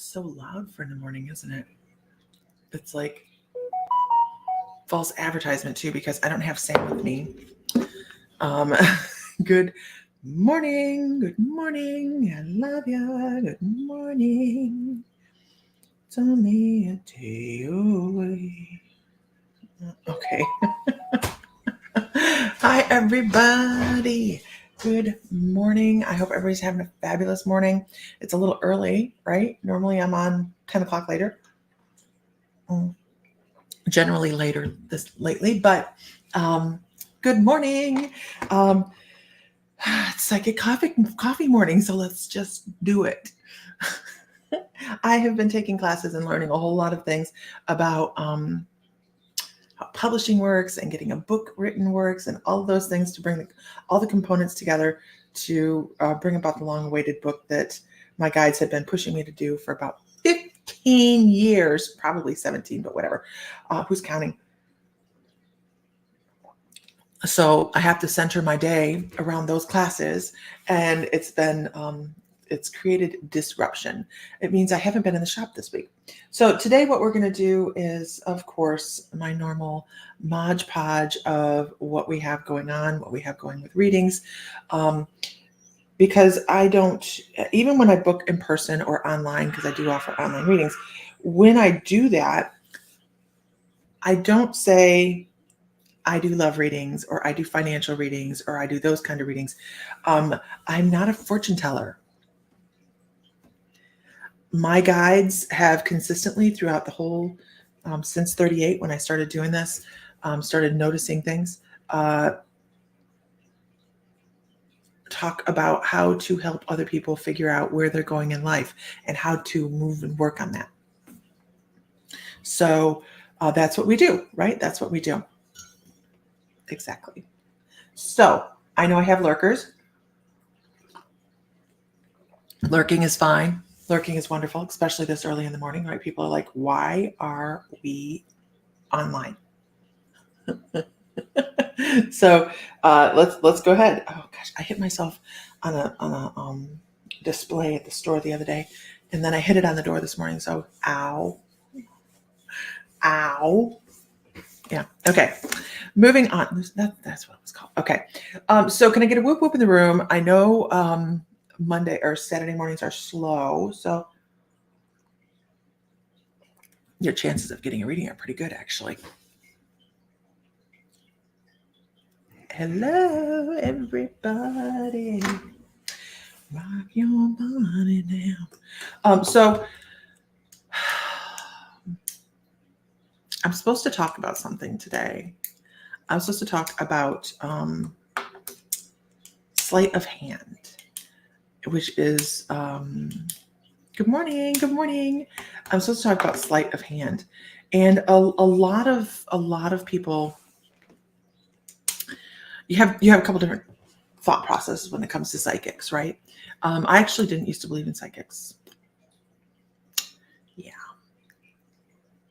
It's so loud for in the morning, isn't it? It's like false advertisement too, because I don't have Sam with me. Good morning. Good morning. I love you. Good morning. It's only a day away. Okay. Hi, everybody. Good morning. I hope everybody's having a fabulous morning. It's a little early, right? Normally I'm on 10 o'clock later. Generally later this lately, but good morning. It's like a coffee morning, so let's just do it. I have been taking classes and learning a whole lot of things about how publishing works and getting a book written works and all of those things to bring all the components together to bring about the long-awaited book that my guides have been pushing me to do for about 15 years, probably 17, but whatever. Who's counting? So I have to center my day around those classes, and it's created disruption. It means I haven't been in the shop this week. So today what we're going to do is, of course, my normal Mod Podge of what we have going on, what we have going with readings. Because I don't, even when I book in person or online, because I do offer online readings, when I do that, I don't say I do love readings or I do financial readings or I do those kind of readings. I'm not a fortune teller. My guides have consistently throughout the whole, since 38, when I started doing this, started noticing things, talk about how to help other people figure out where they're going in life and how to move and work on that. So that's what we do, right? That's what we do. Exactly. So I know I have lurkers. Lurking is fine. Lurking is wonderful, especially this early in the morning, right? People are like, why are we online? So let's go ahead. Oh gosh, I hit myself on a display at the store the other day, and then I hit it on the door this morning. So ow. Yeah. Okay. Moving on. That's what it was called. Okay. So can I get a whoop whoop in the room? I know Monday or Saturday mornings are slow, so your chances of getting a reading are pretty good, actually. Hello, everybody. Rock your body down. So I'm supposed to talk about something today. I'm supposed to talk about sleight of hand, which is good morning. Good morning. I'm supposed to talk about sleight of hand, and a lot of people. You have a couple different thought processes when it comes to psychics, right? I actually didn't used to believe in psychics. Yeah,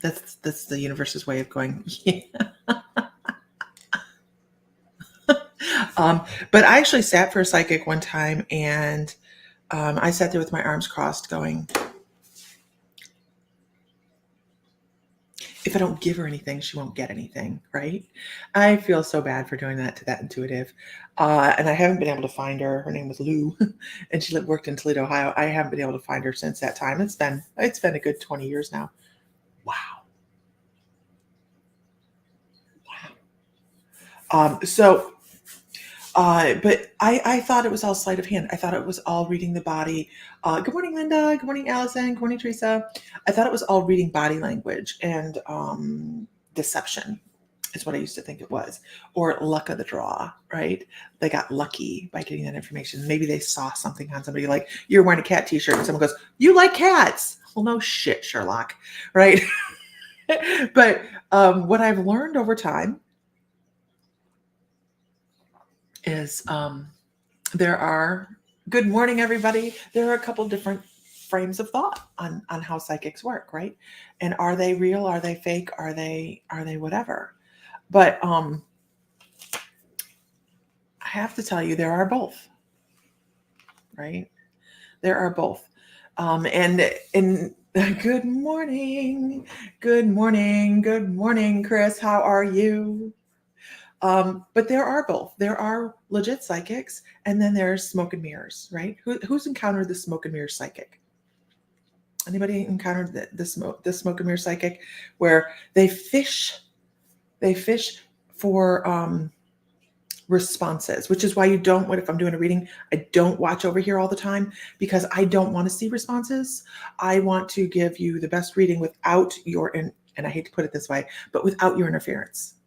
that's the universe's way of going. Yeah. But I actually sat for a psychic one time, and I sat there with my arms crossed, going, if I don't give her anything, she won't get anything, right? I feel so bad for doing that to that intuitive. And I haven't been able to find her. Her name was Lou, and she worked in Toledo, Ohio. I haven't been able to find her since that time. It's been a good 20 years now. Wow. But I thought it was all sleight of hand. I thought it was all reading the body. Good morning, Linda. Good morning, Allison. Good morning, Teresa. I thought it was all reading body language and deception is what I used to think it was. Or luck of the draw, right? They got lucky by getting that information. Maybe they saw something on somebody, like you're wearing a cat t-shirt and someone goes, you like cats. Well, no shit, Sherlock, right? But what I've learned over time is there are, good morning, everybody. There are a couple different frames of thought on how psychics work, right? And are they real? Are they fake? Are they whatever? But I have to tell you, there are both, right? There are both. And Good morning. Good morning. Good morning, Chris. How are you? But there are both. There are legit psychics, and then there's smoke and mirrors, right? Who's encountered the smoke and mirror psychic? Anybody encountered the smoke and mirror psychic, where they fish for responses, which is why you don't. What if I'm doing a reading? I don't watch over here all the time because I don't want to see responses. I want to give you the best reading without your and I hate to put it this way, but without your interference.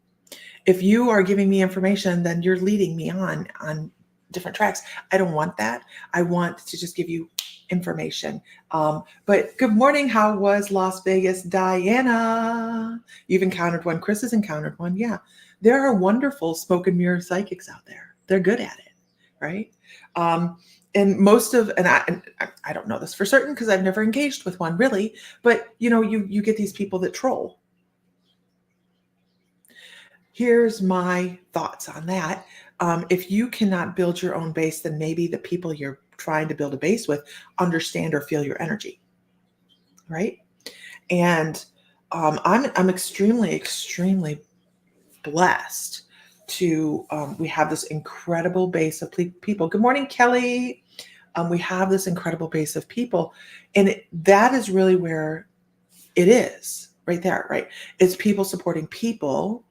If you are giving me information, then you're leading me on different tracks. I don't want that. I want to just give you information. But good morning. How was Las Vegas, Diana? You've encountered one. Chris has encountered one. Yeah, there are wonderful smoke and mirror psychics out there. They're good at it, right? And most of and I don't know this for certain because I've never engaged with one really, but you get these people that troll. Here's my thoughts on that. If you cannot build your own base, then maybe the people you're trying to build a base with understand or feel your energy, right? And I'm extremely blessed to we have this incredible base of people. Good morning, Kelly. We have this incredible base of people, and that is really where it is, right there, right? It's people supporting people.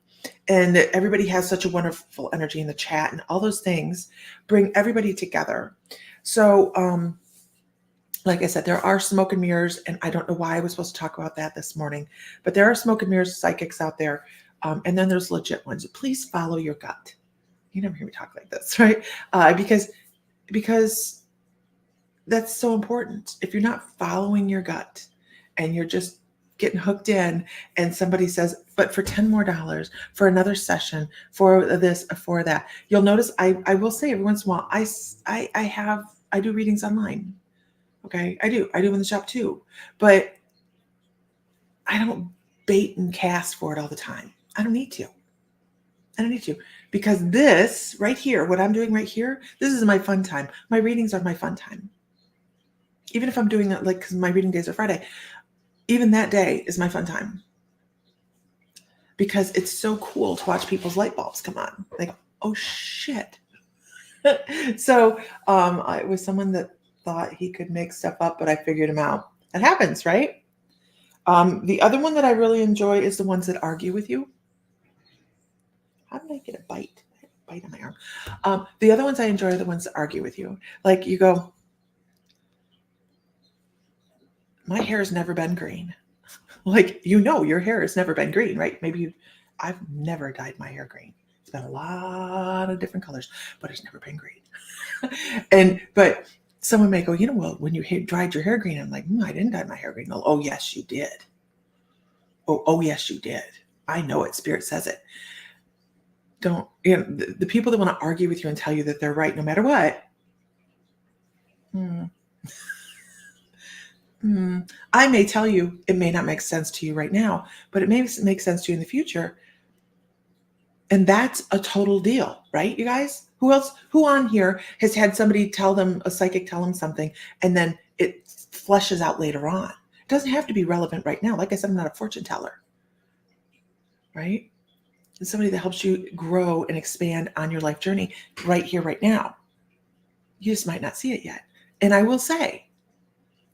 And everybody has such a wonderful energy in the chat, and all those things bring everybody together. So, like I said, there are smoke and mirrors, and I don't know why I was supposed to talk about that this morning, but there are smoke and mirrors psychics out there. And then there's legit ones. Please follow your gut. You never hear me talk like this, right? Because that's so important. If you're not following your gut and you're just getting hooked in, and somebody says, but for $10 more for another session, for this, for that, you'll notice I will say every once in a while, I do readings online. Okay. I do in the shop too, but I don't bait and cast for it all the time. I don't need to. Because this right here, what I'm doing right here, this is my fun time. My readings are my fun time. Even if I'm doing that, like, because my reading days are Friday, even that day is my fun time. Because it's so cool to watch people's light bulbs come on. Like, oh shit. So it was someone that thought he could make stuff up, but I figured him out. That happens, right? The other one that I really enjoy is the ones that argue with you. How did I get a bite? I had a bite on my arm. The other ones I enjoy are the ones that argue with you. Like you go, my hair has never been green. Like, your hair has never been green, right? I've never dyed my hair green. It's been a lot of different colors, but it's never been green. But someone may go, well, when you dried your hair green, I'm like, I didn't dye my hair green. Oh, yes, you did. Oh, yes, you did. I know it. Spirit says it. Don't, the people that want to argue with you and tell you that they're right no matter what. I may tell you it may not make sense to you right now, but it may make sense to you in the future. And that's a total deal, right, you guys? Who on here has had somebody a psychic tell them something, and then it fleshes out later on? It doesn't have to be relevant right now. Like I said, I'm not a fortune teller, right? It's somebody that helps you grow and expand on your life journey right here, right now. You just might not see it yet. And I will say,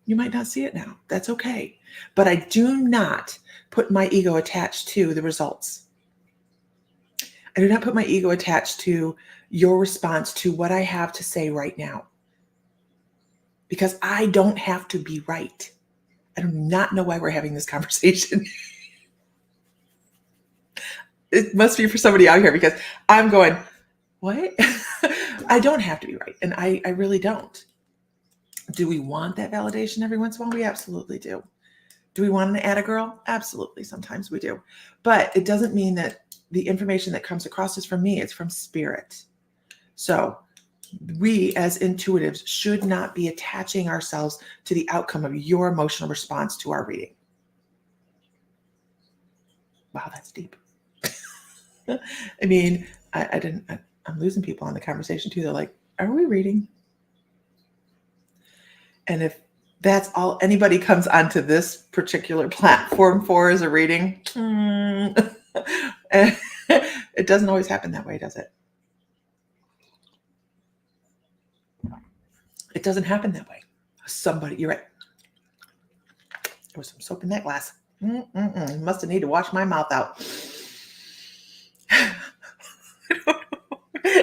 you might not see it now. That's okay. But I do not put my ego attached to the results. I do not put my ego attached to your response to what I have to say right now. Because I don't have to be right. I do not know why we're having this conversation. It must be for somebody out here, because I'm going, what? I don't have to be right. And I really don't. Do we want that validation every once in a while? We absolutely do. Do we want an atta girl? Absolutely. Sometimes we do. But it doesn't mean that the information that comes across is from me. It's from spirit. So we as intuitives should not be attaching ourselves to the outcome of your emotional response to our reading. Wow, that's deep. I mean, I'm losing people on the conversation too. They're like, are we reading? And if That's all anybody comes onto this particular platform for is a reading. It doesn't always happen that way, does it? It doesn't happen that way. You're right. There was some soap in that glass. Must have need to wash my mouth out.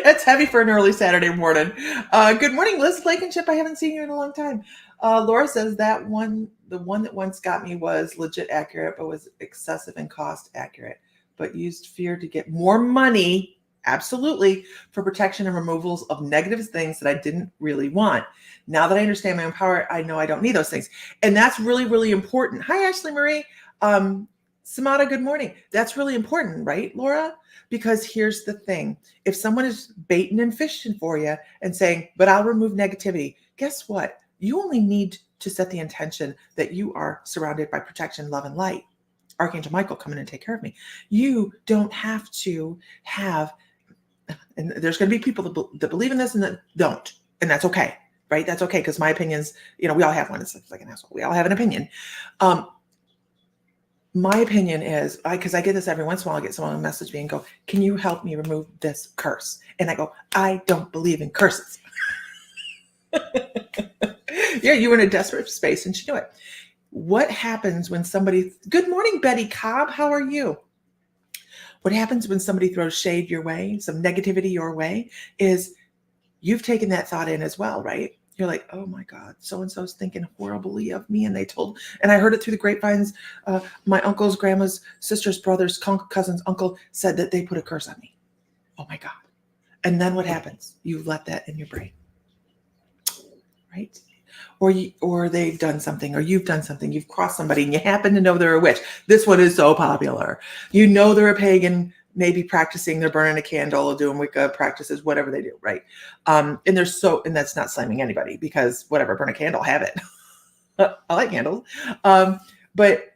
It's heavy for an early Saturday morning. Good morning, Liz Blankenship. I haven't seen you in a long time. Laura says the one that once got me was legit accurate, but was excessive in cost accurate, but used fear to get more money, absolutely, for protection and removals of negative things that I didn't really want. Now that I understand my own power, I know I don't need those things. And that's really, really important. Hi, Ashley Marie. Samada, good morning. That's really important, right, Laura? Because here's the thing. If someone is baiting and fishing for you and saying, but I'll remove negativity, guess what? You only need to set the intention that you are surrounded by protection, love, and light. Archangel Michael, come in and take care of me. You don't have to have, and there's going to be people that believe in this and that don't, and that's okay, right? That's okay, because my opinions, we all have one. It's like an asshole. We all have an opinion. My opinion is, because I get this every once in a while, I get someone message me and go, can you help me remove this curse? And I go, I don't believe in curses. Yeah, you were in a desperate space and she knew it. What happens when good morning, Betty Cobb, how are you? What happens when somebody throws shade your way, some negativity your way, is you've taken that thought in as well, right? You're like, oh my God, so-and-so's thinking horribly of me. And I heard it through the grapevines. My uncle's, grandma's, sister's, brother's, cousin's uncle said that they put a curse on me. Oh my God. And then what happens? You let that in your brain, right? Or they've done something, or you've done something, you've crossed somebody and you happen to know they're a witch. This one is so popular. They're a pagan, maybe practicing, they're burning a candle or doing Wicca practices, whatever they do, right? And that's not slamming anybody, because whatever, burn a candle, have it. I like candles. But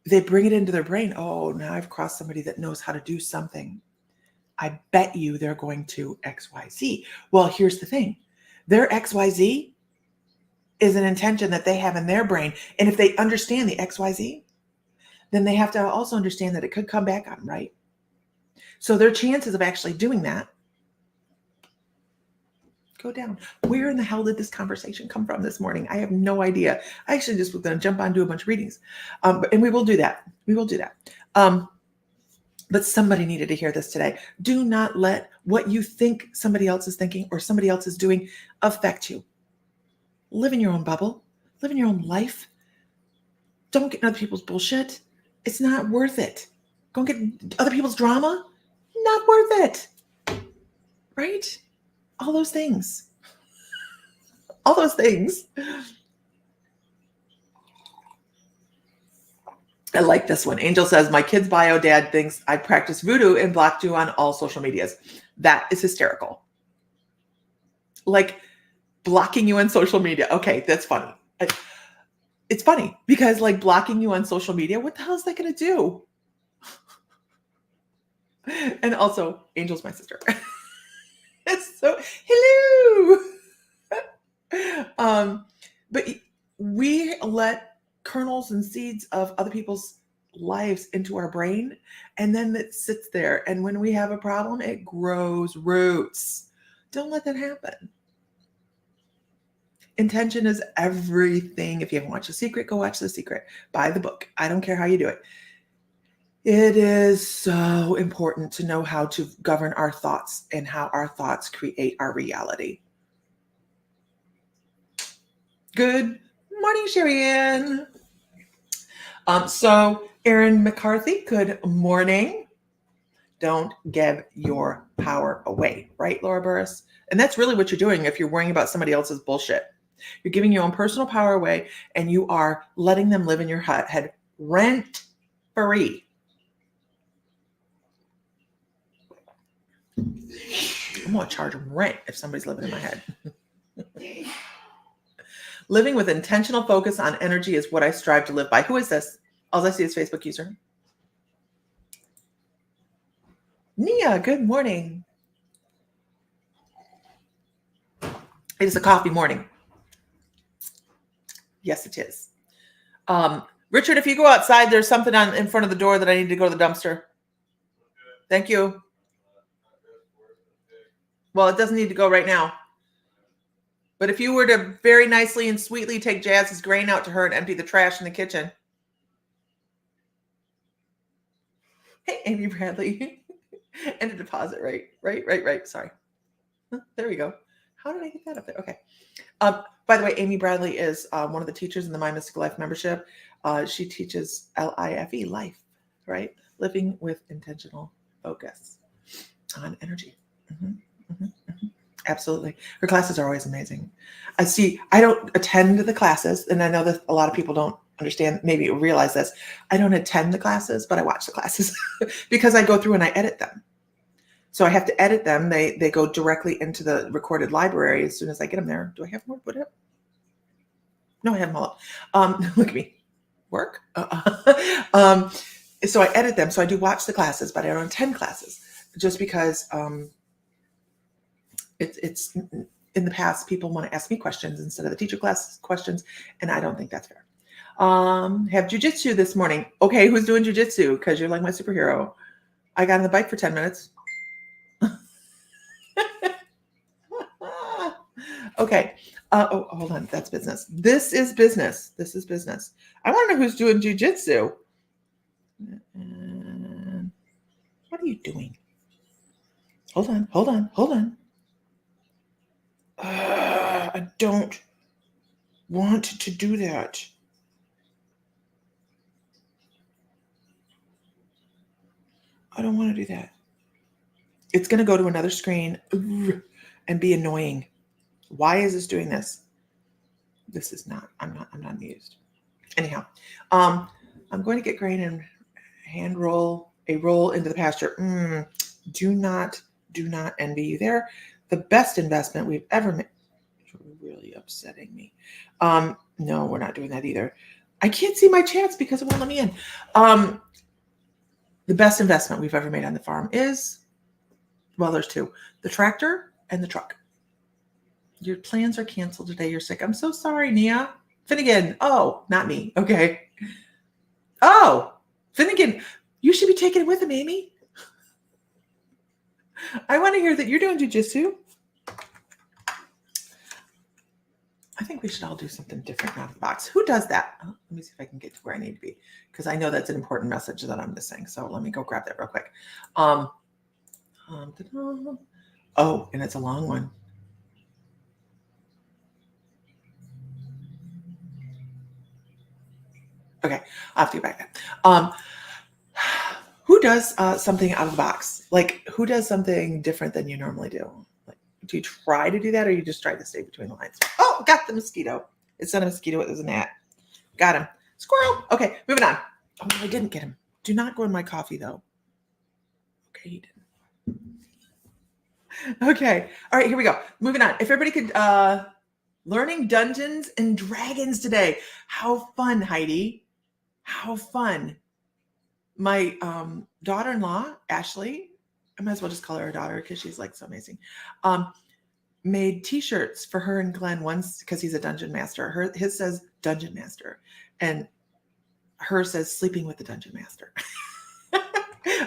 they bring it into their brain. Oh, now I've crossed somebody that knows how to do something. I bet you they're going to XYZ. Well, here's the thing. Their XYZ is an intention that they have in their brain. And if they understand the XYZ, then they have to also understand that it could come back on them, right? So their chances of actually doing that go down. Where in the hell did this conversation come from this morning? I have no idea. I actually just was going to jump on and do a bunch of readings. And we will do that. But somebody needed to hear this today. Do not let what you think somebody else is thinking or somebody else is doing affect you. Live in your own bubble. Live in your own life. Don't get in other people's bullshit. It's not worth it. Don't get other people's drama. Not worth it. Right? All those things. I like this one. Angel says, my kid's bio dad thinks I practice voodoo and blocked you on all social medias. That is hysterical. Like blocking you on social media. Okay, that's funny. It's funny because like blocking you on social media, what the hell is that going to do? And also, Angel's my sister. So, hello. But we let kernels and seeds of other people's lives into our brain, and then it sits there. And when we have a problem, it grows roots. Don't let that happen. Intention is everything. If you haven't watched The Secret, go watch The Secret. Buy the book. I don't care how you do it. It is so important to know how to govern our thoughts and how our thoughts create our reality. Good morning, Sherry Ann. So Erin McCarthy, good morning. Don't give your power away, right, Laura Burris? And that's really what you're doing if you're worrying about somebody else's bullshit. You're giving your own personal power away, and you are letting them live in your head rent free. I'm going to charge them rent if somebody's living in my head. Living with intentional focus on energy is what I strive to live by. Who is this? All I see is Facebook user. Nia, good morning. It is a coffee morning. Yes, it is. Richard, if you go outside, there's something in front of the door that I need to go to the dumpster. Thank you. Well, it doesn't need to go right now. But if you were to very nicely and sweetly take Jazz's grain out to her and empty the trash in the kitchen. Hey, Amy Bradley. And a deposit, right. Sorry. There we go. How did I get that up there? Okay. By the way, Amy Bradley is one of the teachers in the My Mystical Life membership. She teaches LIFE, life, right? Living with intentional focus on energy. Absolutely. Her classes are always amazing. I don't attend the classes, and I know that a lot of people don't understand, maybe realize this. I don't attend the classes, but I watch the classes because I go through and I edit them. So I have to edit them. They go directly into the recorded library as soon as I get them there. Do I have more to put up? No, I have them all up. Look at me. Work? So I edit them. So I do watch the classes, but I don't attend classes just because it's in the past, people want to ask me questions instead of the teacher class questions, and I don't think that's fair. Have jujitsu this morning. Okay, who's doing jujitsu? Because you're like my superhero. I got on the bike for 10 minutes. Okay. Hold on. That's business. This is business. I want to know who's doing jujitsu. What are you doing? Hold on. I don't want to do that. I don't want to do that. It's going to go to another screen and be annoying. Why is this doing this? This is not, I'm not amused. Anyhow, I'm going to get grain and hand roll a roll into the pasture. Do not envy you there. The best investment we've ever made. You're really upsetting me. No, we're not doing that either. I can't see my chats because it won't let me in. The best investment we've ever made on the farm is, well, there's two, the tractor and the truck. Your plans are canceled today. You're sick. I'm so sorry, Nia. Finnegan. Oh, not me. Okay. Oh, Finnegan. You should be taking it with him, Amy. I want to hear that you're doing jujitsu. I think we should all do something different out of the box. Who does that? Let me see if I can get to where I need to be, because I know that's an important message that I'm missing. So let me go grab that real quick. Oh, and it's a long one. Okay, I'll have to get back then. Who does something out of the box? Like, who does something different than you normally do? Like, do you try to do that, or you just try to stay between the lines? Oh, got the mosquito. It's not a mosquito. It was a gnat. Got him. Squirrel. Okay, moving on. Oh, no, I didn't get him. Do not go in my coffee, though. Okay, he didn't. Okay. All right, here we go. Moving on. If everybody could, learning Dungeons and Dragons today. How fun, Heidi. How fun. My daughter-in-law, Ashley, I might as well just call her a daughter because she's like so amazing, made t-shirts for her and Glenn once because he's a dungeon master. His says Dungeon Master, and hers says Sleeping with the Dungeon Master.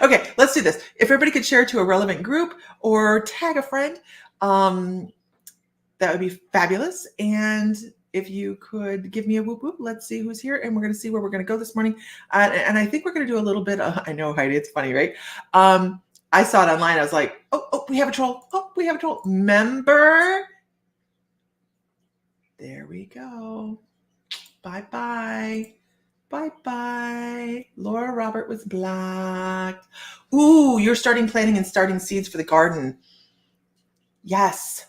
Okay, let's do this. If everybody could share to a relevant group or tag a friend, that would be fabulous. And if you could give me a whoop whoop, let's see who's here. And we're going to see where we're going to go this morning. And I think we're going to do a little bit of, I know, Heidi, it's funny, right? I saw it online. I was like, oh, we have a troll. Oh, we have a troll. Member. There we go. Bye-bye. Bye-bye. Laura Robert was blocked. Ooh, you're starting planting and starting seeds for the garden. Yes.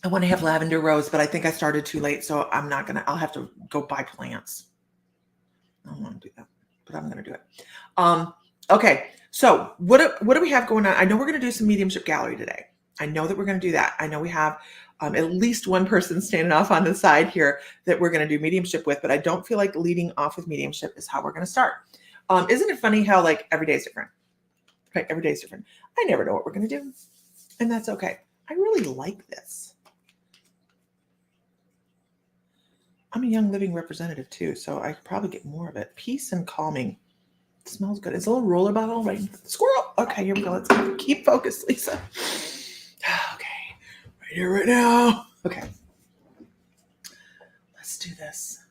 I want to have lavender rose, but I think I started too late, so I'll have to go buy plants. I don't want to do that, but I'm going to do it. Okay, so what do we have going on? I know we're going to do some mediumship gallery today. I know that we're going to do that. I know we have at least one person standing off on the side here that we're going to do mediumship with, but I don't feel like leading off with mediumship is how we're going to start. Isn't it funny how like every day is different? Right? Every day is different. I never know what we're going to do, and that's okay. I really like this. I'm a young living representative too, so I could probably get more of it. Peace and calming. It smells good. It's a little roller bottle, right? Squirrel. Okay, here we go. Let's keep focused, Lisa. Okay, right here, right now. Okay, let's do this.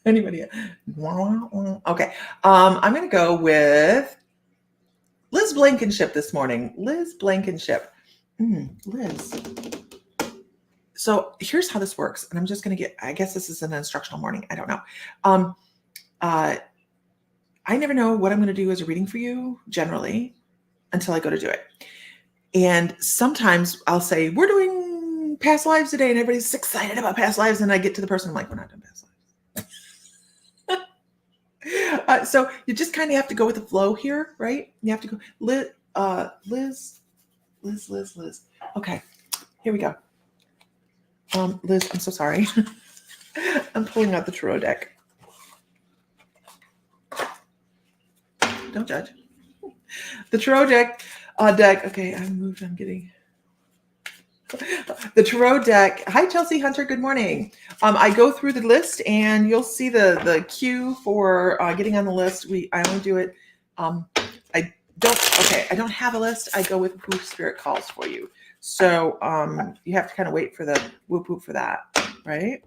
Anybody? Okay. I'm gonna go with Liz Blankenship this morning. Liz Blankenship. Liz. So here's how this works, and I'm just gonna I guess this is an instructional morning. I don't know. I never know what I'm gonna do as a reading for you generally until I go to do it. And sometimes I'll say, we're doing past lives today, and everybody's excited about past lives, and I get to the person, I'm like, we're not doing past lives. So you just kind of have to go with the flow here, right? You have to go, Liz. Okay, here we go. Liz, I'm so sorry. I'm pulling out the tarot deck. Don't judge. The tarot deck. Okay, I'm getting the tarot deck. Hi, Chelsea Hunter. Good morning. I go through the list, and you'll see the cue for getting on the list. I only do it. I don't have a list. I go with who Spirit calls for you. So you have to kind of wait for the whoop whoop for that, right?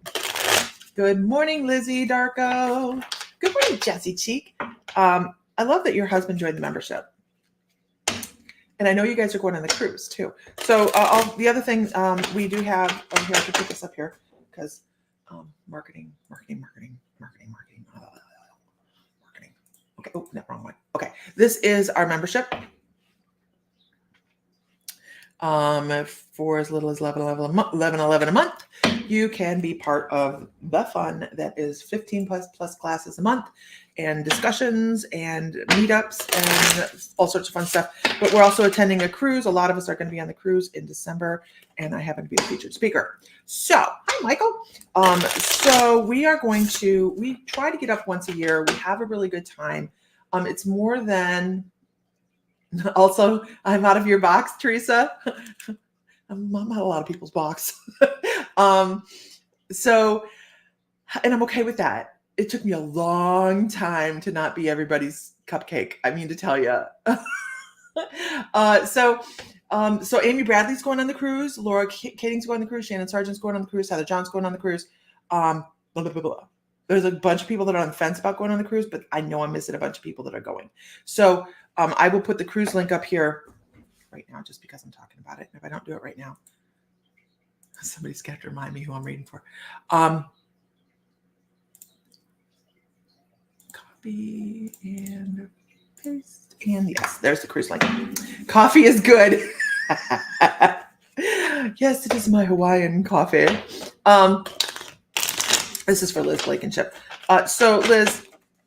Good morning, Lizzie Darko. Good morning, Jessie Cheek. I love that your husband joined the membership. And I know you guys are going on the cruise too. So the other thing we do have, here, I can put this up here because marketing. Okay, oh, no, wrong one. Okay, this is our membership. For as little as $11 a month, you can be part of the fun that is 15 plus classes a month, and discussions and meetups and all sorts of fun stuff. But we're also attending a cruise. A lot of us are going to be on the cruise in December, and I happen to be the featured speaker. So, hi, Michael. So we try to get up once a year. We have a really good time. It's more than. Also, I'm out of your box, Teresa. I'm out of a lot of people's box. So, and I'm okay with that. It took me a long time to not be everybody's cupcake. I mean to tell you. So Amy Bradley's going on the cruise. Laura Kading's going on the cruise. Shannon Sargent's going on the cruise. Heather John's going on the cruise. Blah, blah, blah, blah. There's a bunch of people that are on the fence about going on the cruise, but I know I'm missing a bunch of people that are going. So I will put the cruise link up here right now just because I'm talking about it. And if I don't do it right now, somebody's got to remind me who I'm reading for. Copy and paste. And yes, there's the cruise link. Coffee is good. Yes, it is my Hawaiian coffee. This is for Liz Blankenship. So Liz,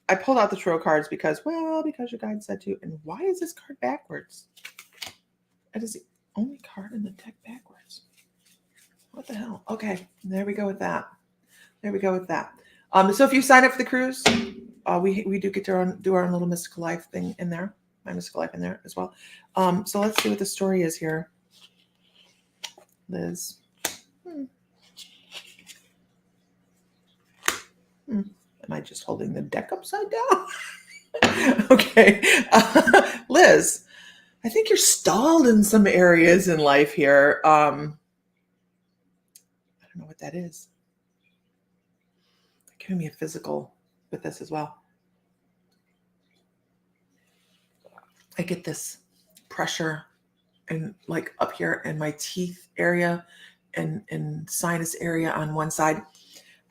I pulled out the tarot cards because your guide said to. And why is this card backwards? It is the only card in the deck backwards. What the hell? Okay, there we go with that. So if you sign up for the cruise, we do get to do our own little mystical life thing in there. My mystical life in there as well. So let's see what the story is here, Liz. Am I just holding the deck upside down? Okay. Liz, I think you're stalled in some areas in life here. I don't know what that is. They're giving me a physical with this as well. I get this pressure and like up here in my teeth area and sinus area on one side.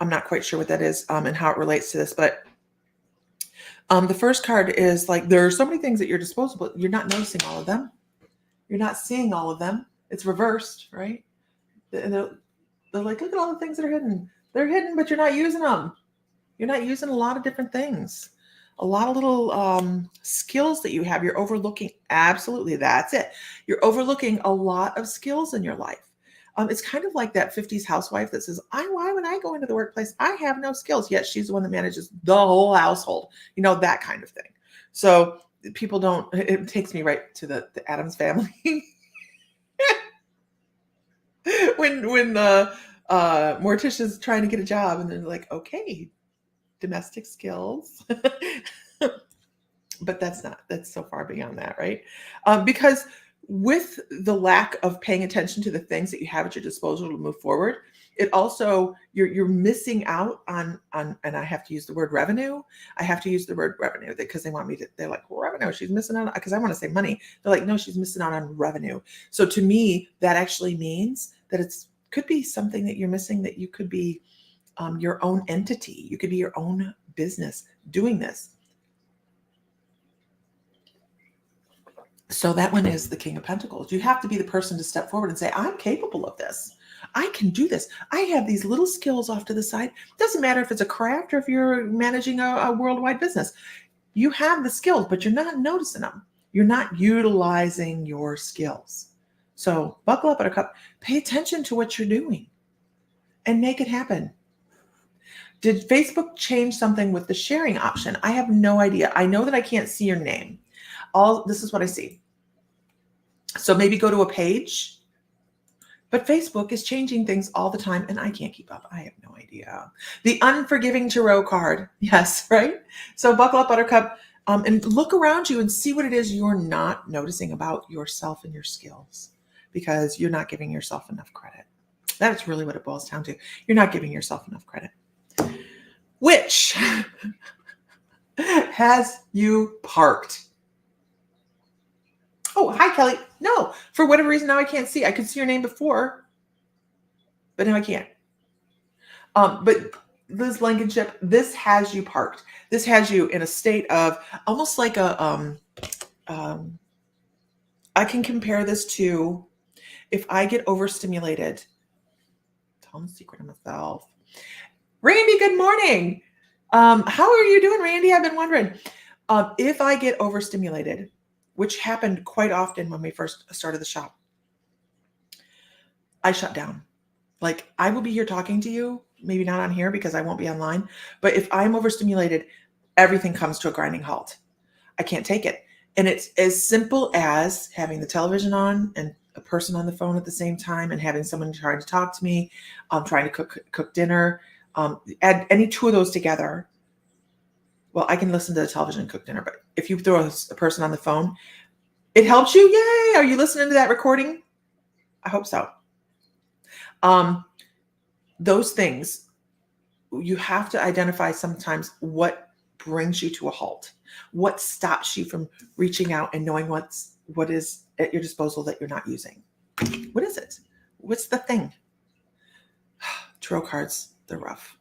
I'm not quite sure what that is and how it relates to this, but the first card is like, there are so many things at your disposal, but you're not noticing all of them. You're not seeing all of them. It's reversed, right? And they're like, look at all the things that are hidden. They're hidden, but you're not using them. You're not using a lot of different things. A lot of little skills that you have. You're overlooking. Absolutely, that's it. You're overlooking a lot of skills in your life. It's kind of like that 50s housewife that says, why when I go into the workplace, I have no skills, yet she's the one that manages the whole household. You know, that kind of thing. So people don't, it takes me right to the Addams family. when Morticia's trying to get a job, and they're like, okay, domestic skills. But that's so far beyond that, right? Because with the lack of paying attention to the things that you have at your disposal to move forward, it also you're missing out on, and I have to use the word revenue. I have to use the word revenue because they want me to. They're like, well, revenue. She's missing out because I want to say money. They're like, no, she's missing out on revenue. So to me, that actually means that it's could be something that you're missing. That you could be your own entity. You could be your own business doing this. So that one is the King of Pentacles. You have to be the person to step forward and say, I'm capable of this. I can do this. I have these little skills off to the side. Doesn't matter if it's a craft or if you're managing a worldwide business. You have the skills, but you're not noticing them. You're not utilizing your skills. So buckle up, Buttercup. Pay attention to what you're doing and make it happen. Did Facebook change something with the sharing option? I have no idea. I know that I can't see your name. This is what I see. So maybe go to a page, but Facebook is changing things all the time and I can't keep up. I have no idea. The Unforgiving Tarot card. Yes, right? So buckle up, Buttercup, and look around you and see what it is you're not noticing about yourself and your skills because you're not giving yourself enough credit. That's really what it boils down to. You're not giving yourself enough credit. Which has you parked? Oh, hi, Kelly. No, for whatever reason, now I can't see. I could see your name before, but now I can't. But Liz Blankenship, this has you parked. This has you in a state of almost like I can compare this to if I get overstimulated. Tell them the secret of myself. Randy, good morning. How are you doing, Randy? I've been wondering. If I get overstimulated, which happened quite often when we first started the shop, I shut down. Like I will be here talking to you, maybe not on here because I won't be online. But if I'm overstimulated, everything comes to a grinding halt. I can't take it. And it's as simple as having the television on and a person on the phone at the same time and having someone trying to talk to me, trying to cook dinner. Add any two of those together. Well, I can listen to the television and cook dinner, but if you throw a person on the phone, it helps you. Yay! Are you listening to that recording? I hope so. Those things, you have to identify sometimes what brings you to a halt, what stops you from reaching out and knowing what is at your disposal that you're not using. What is it? What's the thing? Tarot cards, they're rough.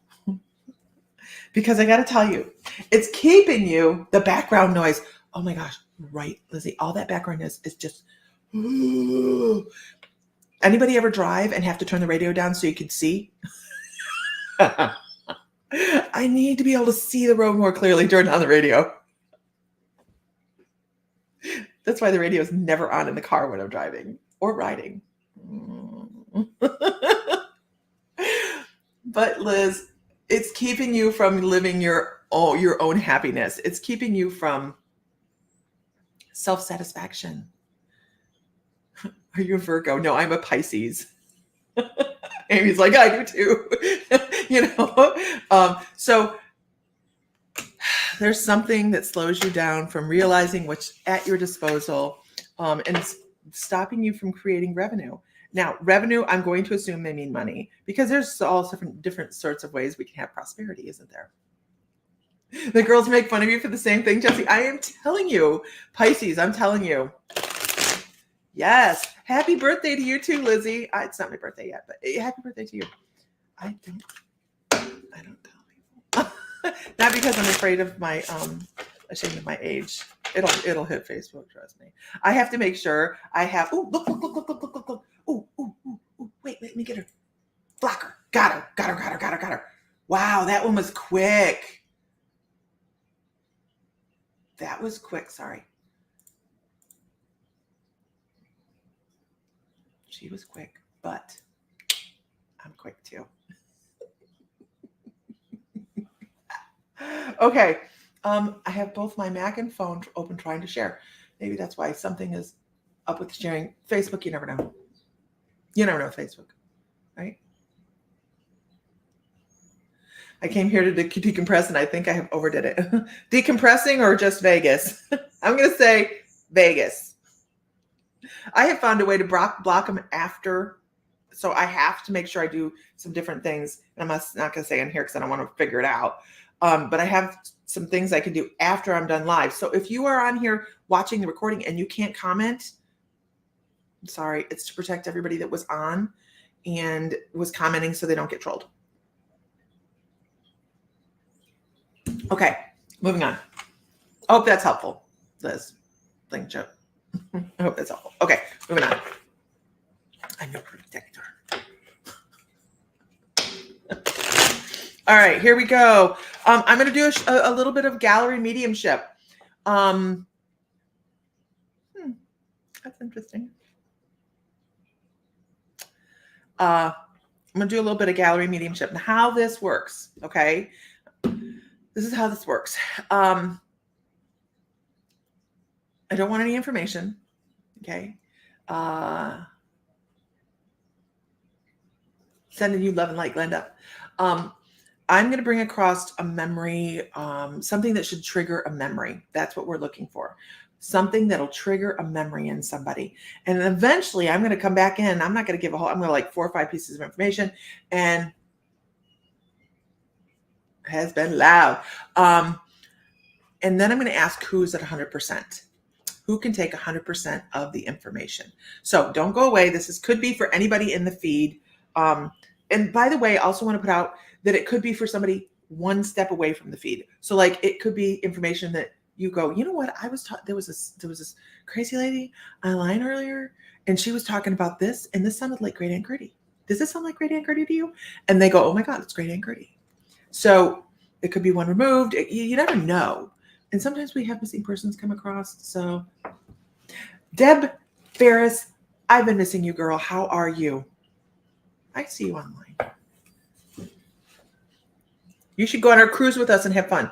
Because I got to tell you, it's keeping you, the background noise. Oh my gosh, right, Lizzie, all that background noise is just, anybody ever drive and have to turn the radio down so you can see? I need to be able to see the road more clearly. Turn on the radio. That's why the radio is never on in the car when I'm driving or riding. But Liz, it's keeping you from living your own happiness. It's keeping you from self-satisfaction. Are you a Virgo? No, I'm a Pisces. Amy's like, I do too. So there's something that slows you down from realizing what's at your disposal, and it's stopping you from creating revenue. Now, revenue, I'm going to assume they mean money because there's all different sorts of ways we can have prosperity, isn't there? The girls make fun of you for the same thing, Jesse. I am telling you, Pisces, I'm telling you. Yes. Happy birthday to you too, Lizzie. It's not my birthday yet, but happy birthday to you. I don't tell people. Not because I'm afraid of my ashamed of my age. It'll hit Facebook, trust me. I have to make sure I have look. Wait, let me get her. Blocker. Got her. Wow, that one was quick. That was quick, sorry. She was quick, but I'm quick too. Okay. I have both my Mac and phone open trying to share. Maybe that's why something is up with sharing. Facebook, you never know. You never know with Facebook, right? I came here to decompress, and I think I have overdid it. Decompressing or just Vegas? I'm going to say Vegas. I have found a way to block them after, so I have to make sure I do some different things. And I'm not going to say in here because I don't want to figure it out. But I have some things I can do after I'm done live. So if you are on here watching the recording and you can't comment, I'm sorry, it's to protect everybody that was on and was commenting so they don't get trolled. Okay, moving on. I hope that's helpful, Liz. Thank you. I hope that's helpful. Okay, moving on. I'm your protector. All right, here we go. I'm going to do a little bit of gallery mediumship. That's interesting. I'm going to do a little bit of gallery mediumship and how this works. Okay, this is how this works. I don't want any information. Okay. Sending you love and light, Glenda. I'm going to bring across a memory, something that should trigger a memory. That's what we're looking for. Something that'll trigger a memory in somebody. And eventually I'm going to come back in. I'm not going to give a whole, I'm going to like 4 or 5 pieces of information, and has been loud. And then I'm going to ask who's at 100%. Who can take 100% of the information? So don't go away. This could be for anybody in the feed. And by the way, I also want to put out that it could be for somebody one step away from the feed. So like it could be information that you go, you know what? I was there was this crazy lady online earlier, and she was talking about this, and this sounded like Great Aunt Gertie. Does this sound like Great Aunt Gertie to you? And they go, oh my God, it's Great Aunt Gertie. So it could be one removed. You never know. And sometimes we have missing persons come across. So Deb Ferris, I've been missing you, girl. How are you? I see you online. You should go on our cruise with us and have fun.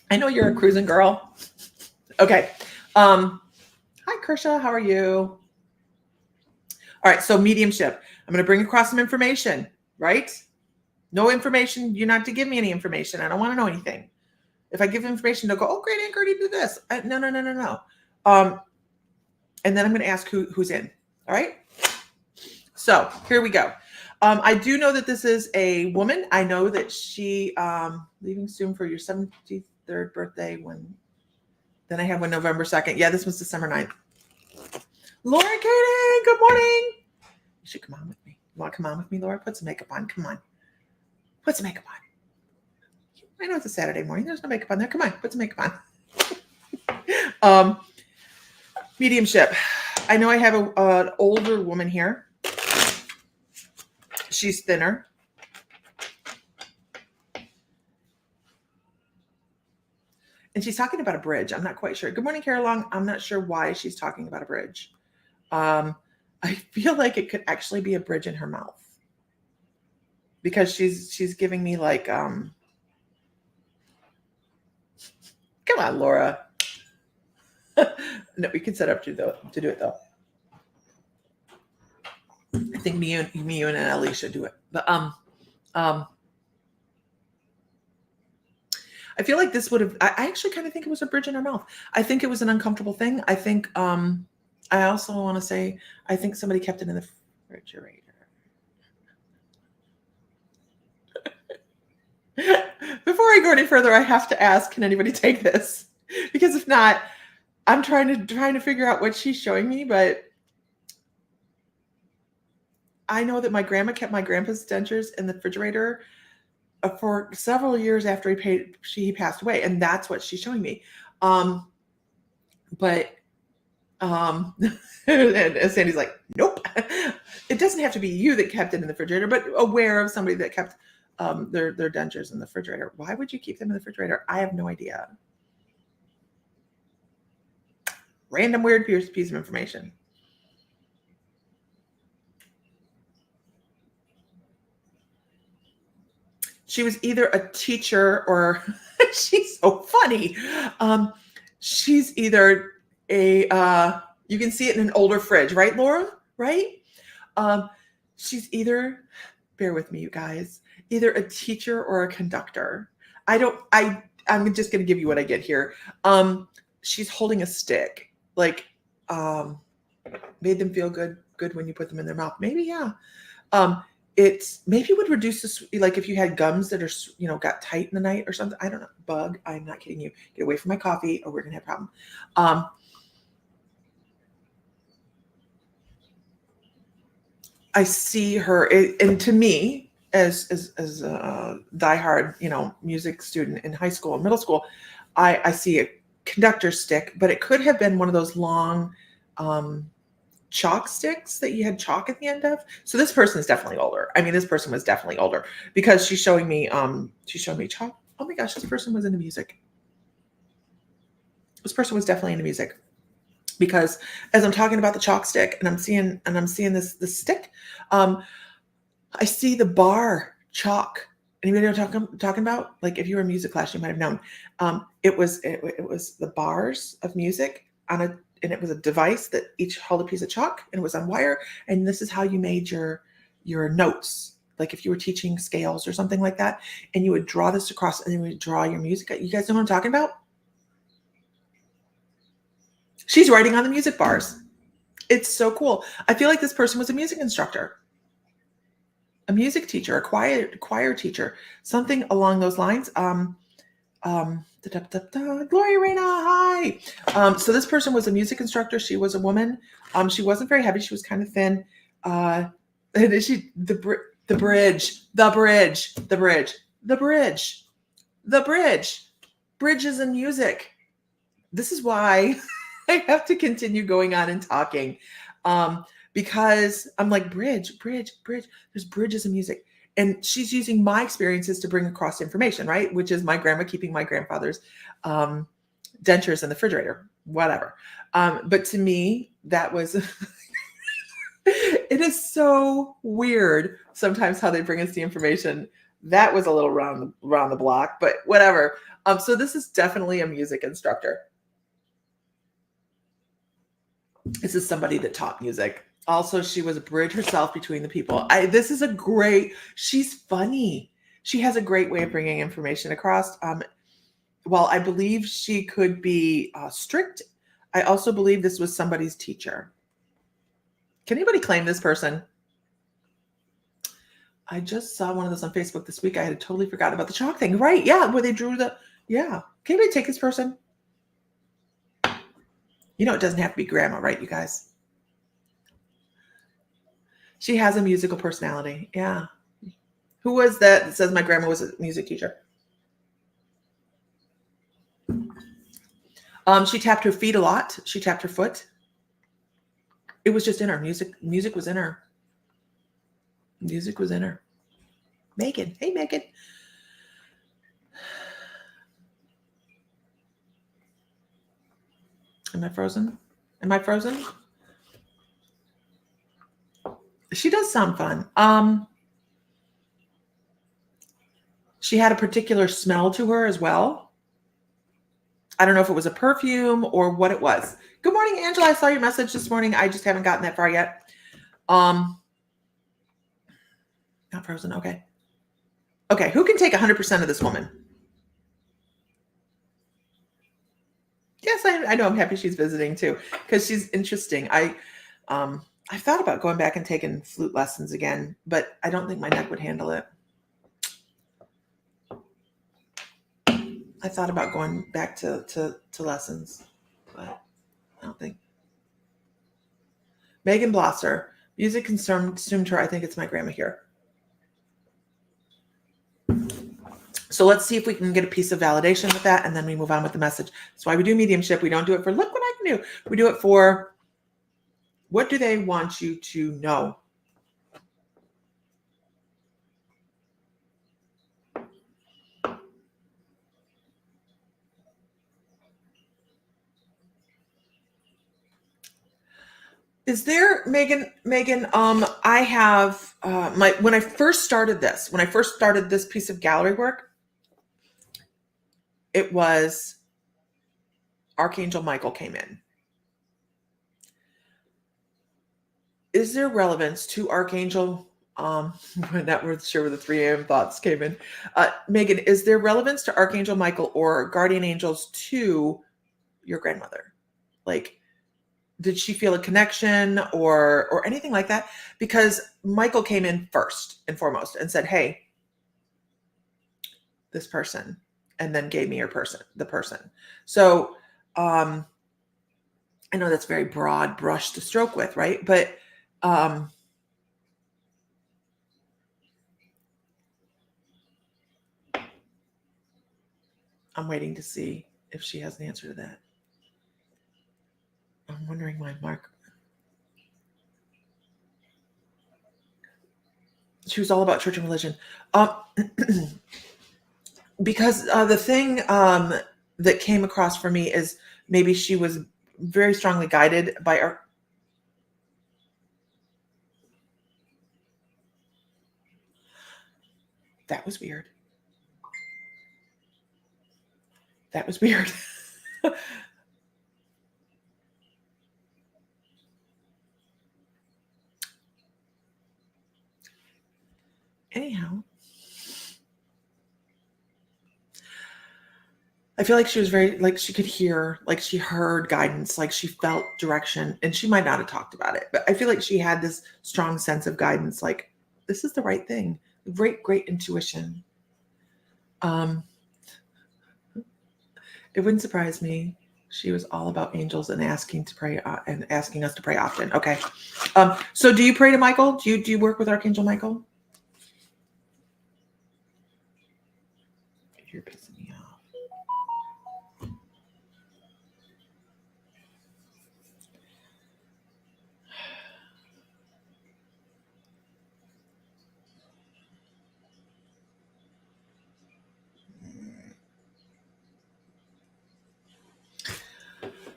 I know you're a cruising girl. Okay. Hi, Kershaw. How are you? All right. So mediumship. I'm going to bring across some information, right? No information. You're not to give me any information. I don't want to know anything. If I give information, they'll go, oh, Great Aunt Gertie did this. No. And then I'm going to ask who's in. All right. So here we go. I do know that this is a woman. I know that she leaving soon for your 73rd birthday. Then I have one November 2nd. Yeah, this was December 9th. Laura Katie, good morning. You should come on with me. You want to come on with me, Laura? Put some makeup on. Come on. Put some makeup on. I know it's a Saturday morning. There's no makeup on there. Come on. Put some makeup on. Mediumship. I know I have an older woman here. She's thinner. And she's talking about a bridge. I'm not quite sure. Good morning, Caroline. I'm not sure why she's talking about a bridge. I feel like it could actually be a bridge in her mouth. Because she's giving me like, come on, Laura. No, we can set up to do it though. I think me and Ellie should do it. But I feel like this would have. I actually kind of think it was a bridge in her mouth. I think it was an uncomfortable thing. I think. I also want to say I think somebody kept it in the refrigerator. Before I go any further, I have to ask: can anybody take this? Because if not, I'm trying to figure out what she's showing me, but. I know that my grandma kept my grandpa's dentures in the refrigerator for several years after he passed away, and that's what she's showing me. And Sandy's like, nope. It doesn't have to be you that kept it in the refrigerator, but aware of somebody that kept their dentures in the refrigerator. Why would you keep them in the refrigerator? I have no idea. Random weird piece of information. She was either a teacher or she's so funny. She's either you can see it in an older fridge, right, Laura? Right? She's either bear with me, you guys, either a teacher or a conductor. I'm just going to give you what I get here. She's holding a stick, like, made them feel good when you put them in their mouth. Maybe, yeah. It's maybe would reduce this, like if you had gums that are, got tight in the night or something. I don't know. Bug. I'm not kidding you. Get away from my coffee or we're going to have a problem. I see her, and to me, as a diehard, music student in high school and middle school, I see a conductor stick, but it could have been one of those long chalk sticks that you had chalk at the end of. So this person is definitely older. I mean, this person was definitely older because she's showing me chalk. Oh my gosh, this person was into music. This person was definitely into music. Because as I'm talking about the chalk stick and I'm seeing this stick, I see the bar chalk. Anybody know what I'm talking about? Like if you were in music class, you might have known. It was the bars of music and it was a device that each held a piece of chalk and it was on wire. And this is how you made your notes. Like if you were teaching scales or something like that, and you would draw this across and then you would draw your music. You guys know what I'm talking about? She's writing on the music bars. It's so cool. I feel like this person was a music instructor, a music teacher, a choir teacher, something along those lines. Gloria Reina, hi. So this person was a music instructor. She was a woman. She wasn't very heavy. She was kind of thin. And the bridge. Bridges in music. This is why I have to continue going on and talking, because I'm like, bridge. There's bridges in music. And she's using my experiences to bring across information, right? Which is my grandma keeping my grandfather's dentures in the refrigerator, whatever. But to me, that was, it is so weird sometimes how they bring us the information. That was a little round the block, but whatever. So this is definitely a music instructor. This is somebody that taught music. Also, she was a bridge herself between the people. She's funny. She has a great way of bringing information across. While I believe she could be strict, I also believe this was somebody's teacher. Can anybody claim this person? I just saw one of those on Facebook this week. I had totally forgotten about the chalk thing. Right, yeah, where they drew yeah. Can anybody take this person? It doesn't have to be grandma, right, you guys? She has a musical personality. Yeah. Who was that says my grandma was a music teacher? She tapped her feet a lot. She tapped her foot. It was just in her. Music was in her. Music was in her. Megan. Hey, Megan. Am I frozen? She does sound fun. She had a particular smell to her as well. I don't know if it was a perfume or what it was. Good morning, Angela. I saw your message this morning. I just haven't gotten that far yet. Not frozen. Okay. Okay. Who can take 100% of this woman? Yes, I know. I'm happy she's visiting too because she's interesting. I thought about going back and taking flute lessons again, but I don't think my neck would handle it. I thought about going back to lessons, but I don't think. Megan Blosser, music consumed her. I think it's my grandma here. So let's see if we can get a piece of validation with that, and then we move on with the message. That's why we do mediumship. We don't do it for look what I can do. We do it for what do they want you to know? Is there, Megan, I have when I first started this piece of gallery work, it was Archangel Michael came in. Is there relevance to Archangel Not worth sure where the 3 a.m. thoughts came in. Megan, is there relevance to Archangel Michael or guardian angels to your grandmother? Like, did she feel a connection or anything like that? Because Michael came in first and foremost and said, "Hey, this person," and then gave me the person. So, I know that's very broad brush to stroke with, right? But um, I'm waiting to see if she has an answer to that. I'm wondering why Mark. She was all about church and religion. Because the thing that came across for me is maybe she was very strongly guided by our. That was weird. That was weird. Anyhow, I feel like she was very, like, she could hear, like she heard guidance, like she felt direction, and she might not have talked about it, but I feel like she had this strong sense of guidance, like this is the right thing. Great intuition. It wouldn't surprise me. She was all about angels and asking to pray and asking us to pray often. Okay. So do you pray to Michael? Do you work with Archangel Michael? You're pissing me off.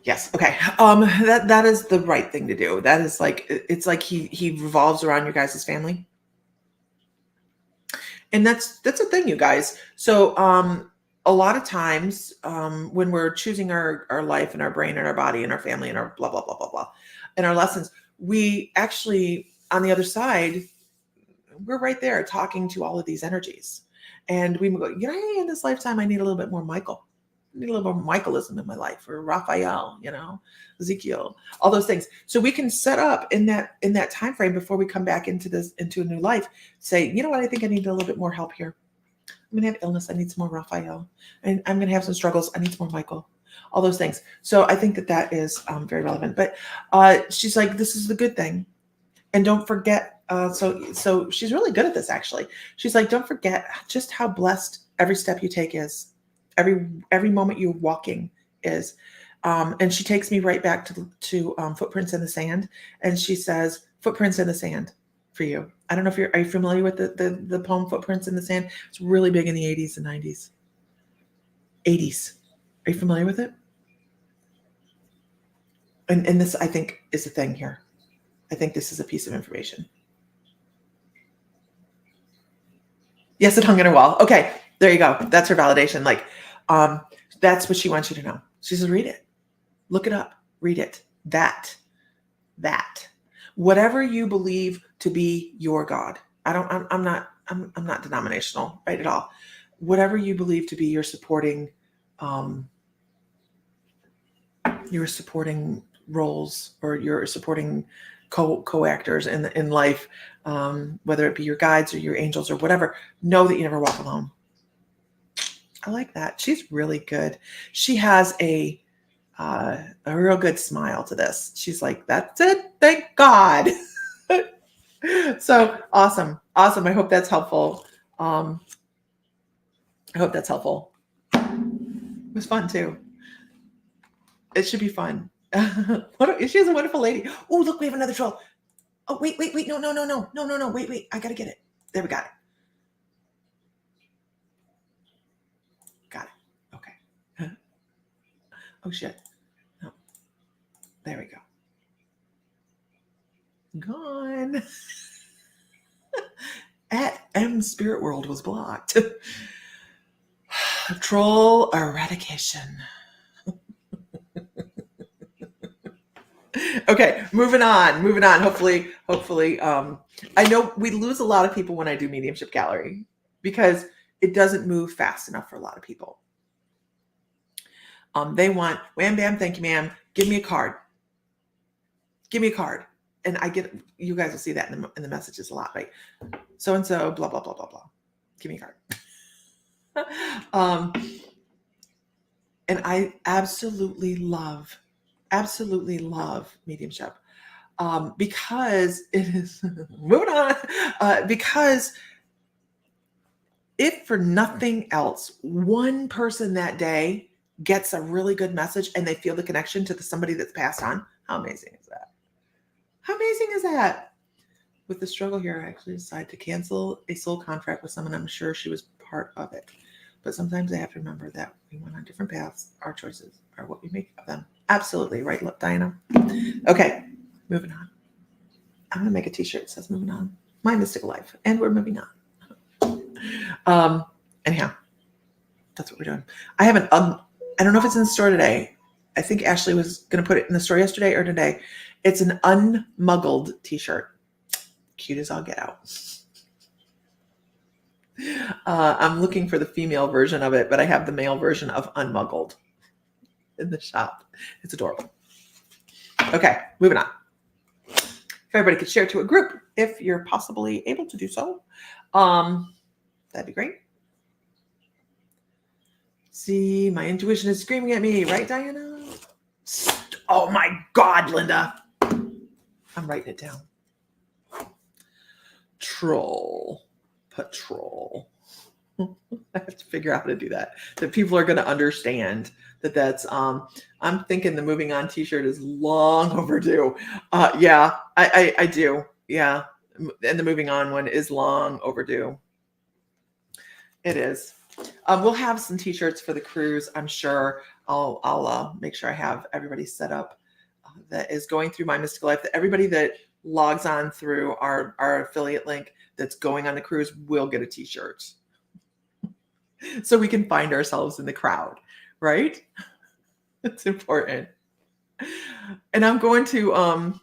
Yes. Okay. That is the right thing to do. That is like, it's like he revolves around your guys' family. And that's a thing, you guys. So a lot of times when we're choosing our life and our brain and our body and our family and our blah blah blah blah blah and our lessons, we actually, on the other side, we're right there talking to all of these energies. And we go, hey, in this lifetime, I need a little bit more Michael. I need a little more Michaelism in my life, or Raphael, Ezekiel, all those things. So we can set up in that time frame before we come back into a new life. Say, you know what? I think I need a little bit more help here. I'm gonna have illness. I need some more Raphael, and I'm gonna have some struggles. I need some more Michael. All those things. So I think that is very relevant. But she's like, this is the good thing. And don't forget, so she's really good at this, actually. She's like, don't forget just how blessed every step you take is, every moment you're walking is. And she takes me right back to Footprints in the Sand, and she says, footprints in the sand for you. I don't know if are you familiar with the poem Footprints in the Sand? It's really big in the 80s and 90s. 80s. Are you familiar with it? And this, I think, is the thing here. I think this is a piece of information. Yes, it hung in her wall. Okay, there you go. That's her validation. Like, that's what she wants you to know. She says, read it, look it up, read it. That, whatever you believe to be your God. I'm not denominational, right, at all. Whatever you believe to be your supporting roles, or your supporting co-actors in life, whether it be your guides or your angels or whatever, know that you never walk alone. I like that. She's really good. She has a real good smile to this. She's like, that's it. Thank God. So awesome. I hope that's helpful. It was fun too. It should be fun. She is a wonderful lady. Oh, look, we have another troll. Oh, wait. No. Wait. I gotta get it. There, we got it. Got it. Okay. Oh, shit. No. There we go. Gone. At M Spirit World was blocked. Troll eradication. Okay, moving on. Hopefully, I know we lose a lot of people when I do mediumship gallery because it doesn't move fast enough for a lot of people. They want wham bam, thank you, ma'am. Give me a card. And I get, you guys will see that in the messages a lot, right? So and so, blah blah blah blah blah. Give me a card. And I absolutely love mediumship. Because it is moving on. Because if for nothing else, one person that day gets a really good message and they feel the connection to somebody that's passed on, how amazing is that? How amazing is that? With the struggle here, I actually decided to cancel a soul contract with someone. I'm sure she was part of it. But sometimes I have to remember that we went on different paths. Our choices are what we make of them. Absolutely. Right, Diana? Okay, moving on. I'm going to make a t-shirt that says moving on. My mystical life. And we're moving on. Anyhow, that's what we're doing. I have I don't know if it's in the store today. I think Ashley was going to put it in the store yesterday or today. It's an unmuggled t-shirt. Cute as I'll get out. I'm looking for the female version of it, but I have the male version of unmuggled in the shop. It's adorable. Okay, moving on. If everybody could share to a group, if you're possibly able to do so, that'd be great. See, my intuition is screaming at me, right, Diana? Oh my God, Linda. I'm writing it down. Troll patrol. I have to figure out how to do that. That people are going to understand that's. I'm thinking the moving on t-shirt is long overdue. Yeah, I do. Yeah, and the moving on one is long overdue. It is. We'll have some t-shirts for the cruise. I'm sure. I'll make sure I have everybody set up that is going through My Mystical Life. That everybody that logs on through our affiliate link that's going on the cruise will get a t-shirt. So we can find ourselves in the crowd, right? It's important. And I'm going to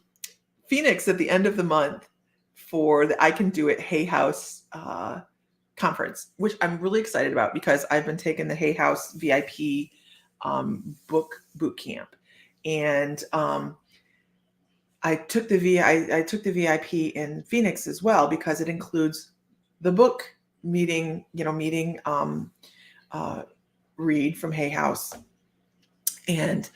Phoenix at the end of the month for the I Can Do It Hay House conference, which I'm really excited about because I've been taking the Hay House VIP book boot camp. And I took the VIP in Phoenix as well because it includes the book meeting read from Hay House. And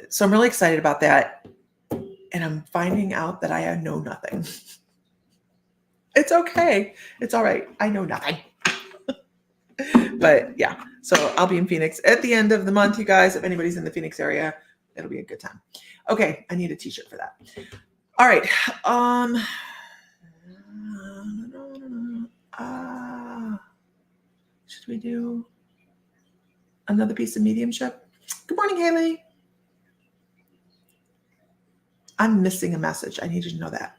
so I'm really excited about that. And I'm finding out that I know nothing. It's okay. It's all right. I know nothing. But yeah, so I'll be in Phoenix at the end of the month, you guys. If anybody's in the Phoenix area, it'll be a good time. Okay, I need a t-shirt for that. All right. Should we do another piece of mediumship? Good morning, Haley. I'm missing a message. I need you to know that.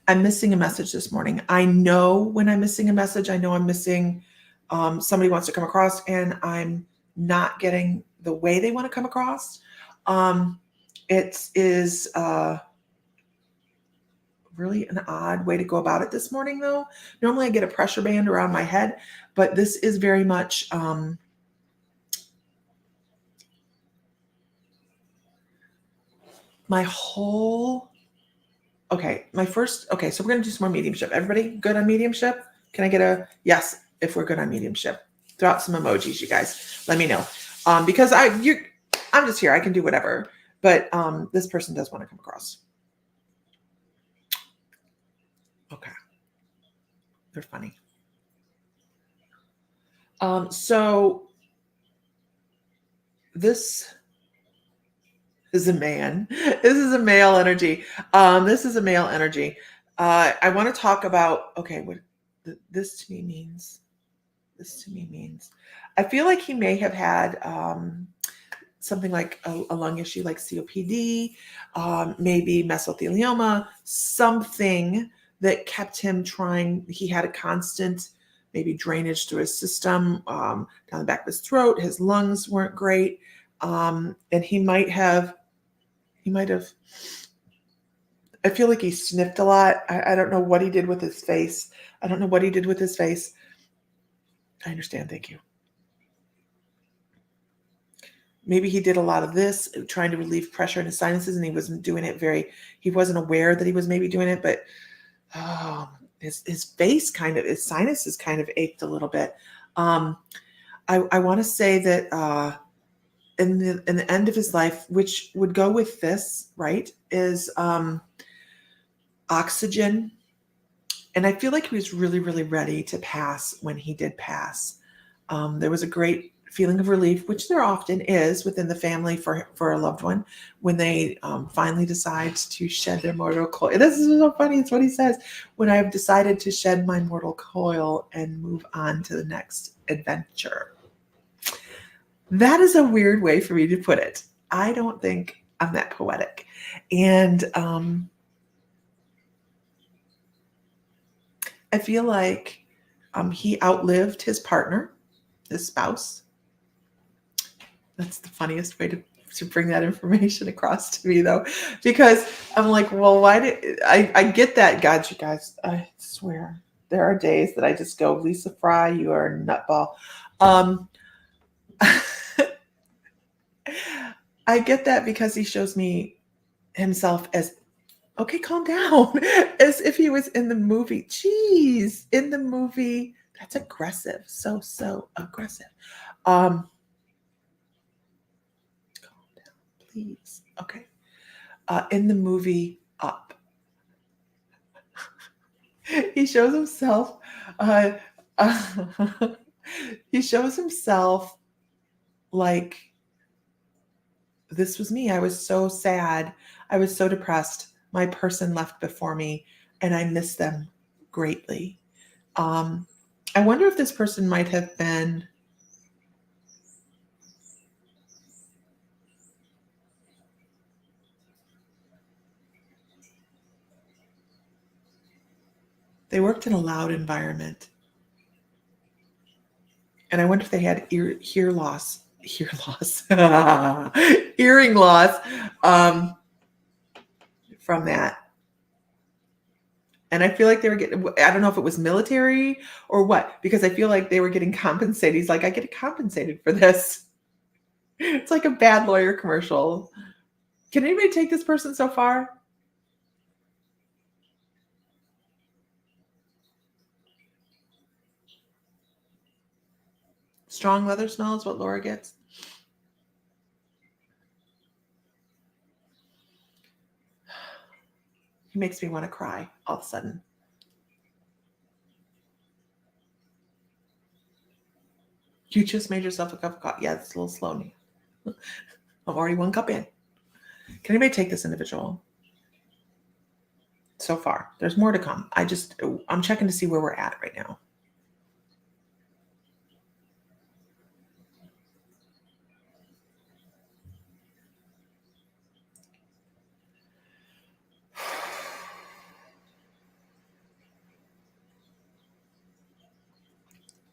I'm missing a message this morning. I know when I'm missing a message, I know I'm missing somebody wants to come across and I'm not getting the way they want to come across. It is really an odd way to go about it this morning, though. Normally I get a pressure band around my head, but this is very much my whole... Okay, so we're going to do some more mediumship. Everybody good on mediumship? Can I get a yes if we're good on mediumship? Throw out some emojis, you guys. Let me know. Because I'm just here. I can do whatever. But this person does want to come across. Okay. They're funny. So this is a man. This is a male energy. I want to talk about, what this to me means. I feel like he may have had something like a lung issue like COPD, maybe mesothelioma, something that kept him trying. He had a constant maybe drainage through his system, down the back of his throat. His lungs weren't great. And he might have He might have, I feel like he sniffed a lot. I don't know what he did with his face. I don't know what he did with his face. I understand. Thank you. Maybe he did a lot of this, trying to relieve pressure in his sinuses, and he wasn't doing it he wasn't aware that he was maybe doing it, but his face his sinuses kind of ached a little bit. I want to say that in the end of his life, which would go with this, right, is oxygen. And I feel like he was really, really ready to pass when he did pass. There was a great feeling of relief, which there often is within the family for a loved one, when they finally decide to shed their mortal coil. This is so funny. It's what he says. When I have decided to shed my mortal coil and move on to the next adventure. That is a weird way for me to put it. I don't think I'm that poetic. And I feel like he outlived his partner, his spouse. That's the funniest way to bring that information across to me, though, because I'm like, well, why did I get that? God, you guys, I swear there are days that I just go, Lisa Fry, you are a nutball. I get that because he shows me himself as, okay, calm down, as if he was in the movie. Jeez, in the movie, that's aggressive, so aggressive. Please. Okay. In the movie Up, he shows himself. He shows himself like, this was me. I was so sad. I was so depressed. My person left before me, and I miss them greatly. I wonder if this person might have been. They worked in a loud environment. And I wonder if they had hearing loss, from that. And I feel like they were getting, I don't know if it was military or what, because I feel like they were getting compensated. He's like, I get compensated for this. It's like a bad lawyer commercial. Can anybody take this person so far? Strong leather smell is what Laura gets. He makes me want to cry all of a sudden. You just made yourself a cup of coffee. Yeah, it's a little slow. I'm already 1 cup in. Can anybody take this individual? So far, there's more to come. I'm checking to see where we're at right now.